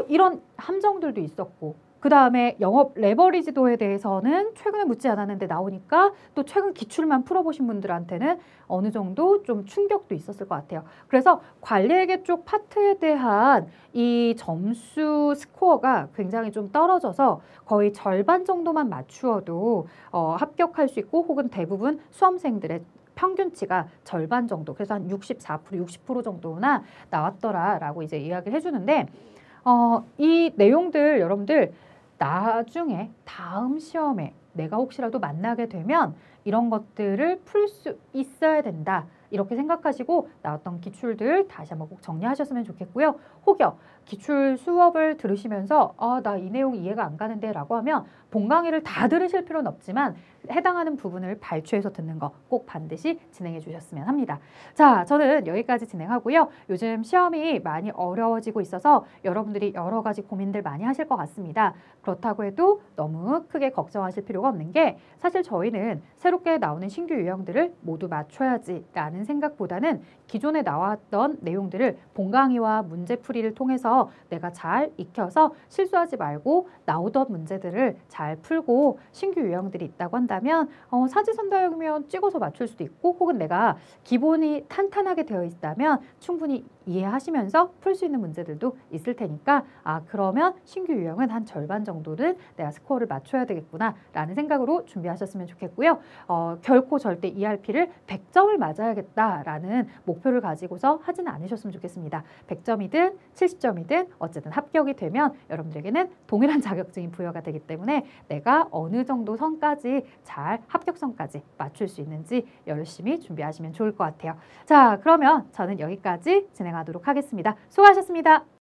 이런 함정들도 있었고 그 다음에 영업 레버리지도에 대해서는 최근에 묻지 않았는데 나오니까 또 최근 기출만 풀어보신 분들한테는 어느 정도 좀 충격도 있었을 것 같아요. 그래서 관리회계 쪽 파트에 대한 이 점수 스코어가 굉장히 좀 떨어져서 거의 절반 정도만 맞추어도 합격할 수 있고 혹은 대부분 수험생들의 평균치가 절반 정도, 그래서 한 64%, 60% 정도나 나왔더라라고 이제 이야기를 해주는데 이 내용들 여러분들 나중에 다음 시험에 내가 혹시라도 만나게 되면 이런 것들을 풀 수 있어야 된다. 이렇게 생각하시고 나왔던 기출들 다시 한번 꼭 정리하셨으면 좋겠고요. 혹여 기출 수업을 들으시면서 나 이 내용 이해가 안 가는데 라고 하면 본 강의를 다 들으실 필요는 없지만 해당하는 부분을 발췌해서 듣는 거 꼭 반드시 진행해 주셨으면 합니다. 자, 저는 여기까지 진행하고요. 요즘 시험이 많이 어려워지고 있어서 여러분들이 여러 가지 고민들 많이 하실 것 같습니다. 그렇다고 해도 너무 크게 걱정하실 필요가 없는 게 사실 저희는 새롭게 나오는 신규 유형들을 모두 맞춰야지라는 생각보다는 기존에 나왔던 내용들을 본강의와 문제풀이를 통해서 내가 잘 익혀서 실수하지 말고 나오던 문제들을 잘 풀고 신규 유형들이 있다고 한다면 사지선다형이면 찍어서 맞출 수도 있고 혹은 내가 기본이 탄탄하게 되어 있다면 충분히 이해하시면서 풀 수 있는 문제들도 있을 테니까 그러면 신규 유형은 한 절반 정도는 내가 스코어를 맞춰야 되겠구나 라는 생각으로 준비하셨으면 좋겠고요. 결코 절대 ERP를 100점을 맞아야겠다라는 목표를 가지고서 하지는 않으셨으면 좋겠습니다. 100점이든 70점이든 어쨌든 합격이 되면 여러분들에게는 동일한 자격증이 부여가 되기 때문에 내가 어느 정도 선까지 잘 합격선까지 맞출 수 있는지 열심히 준비하시면 좋을 것 같아요. 자, 그러면 저는 여기까지 진행하도록 하겠습니다. 수고하셨습니다.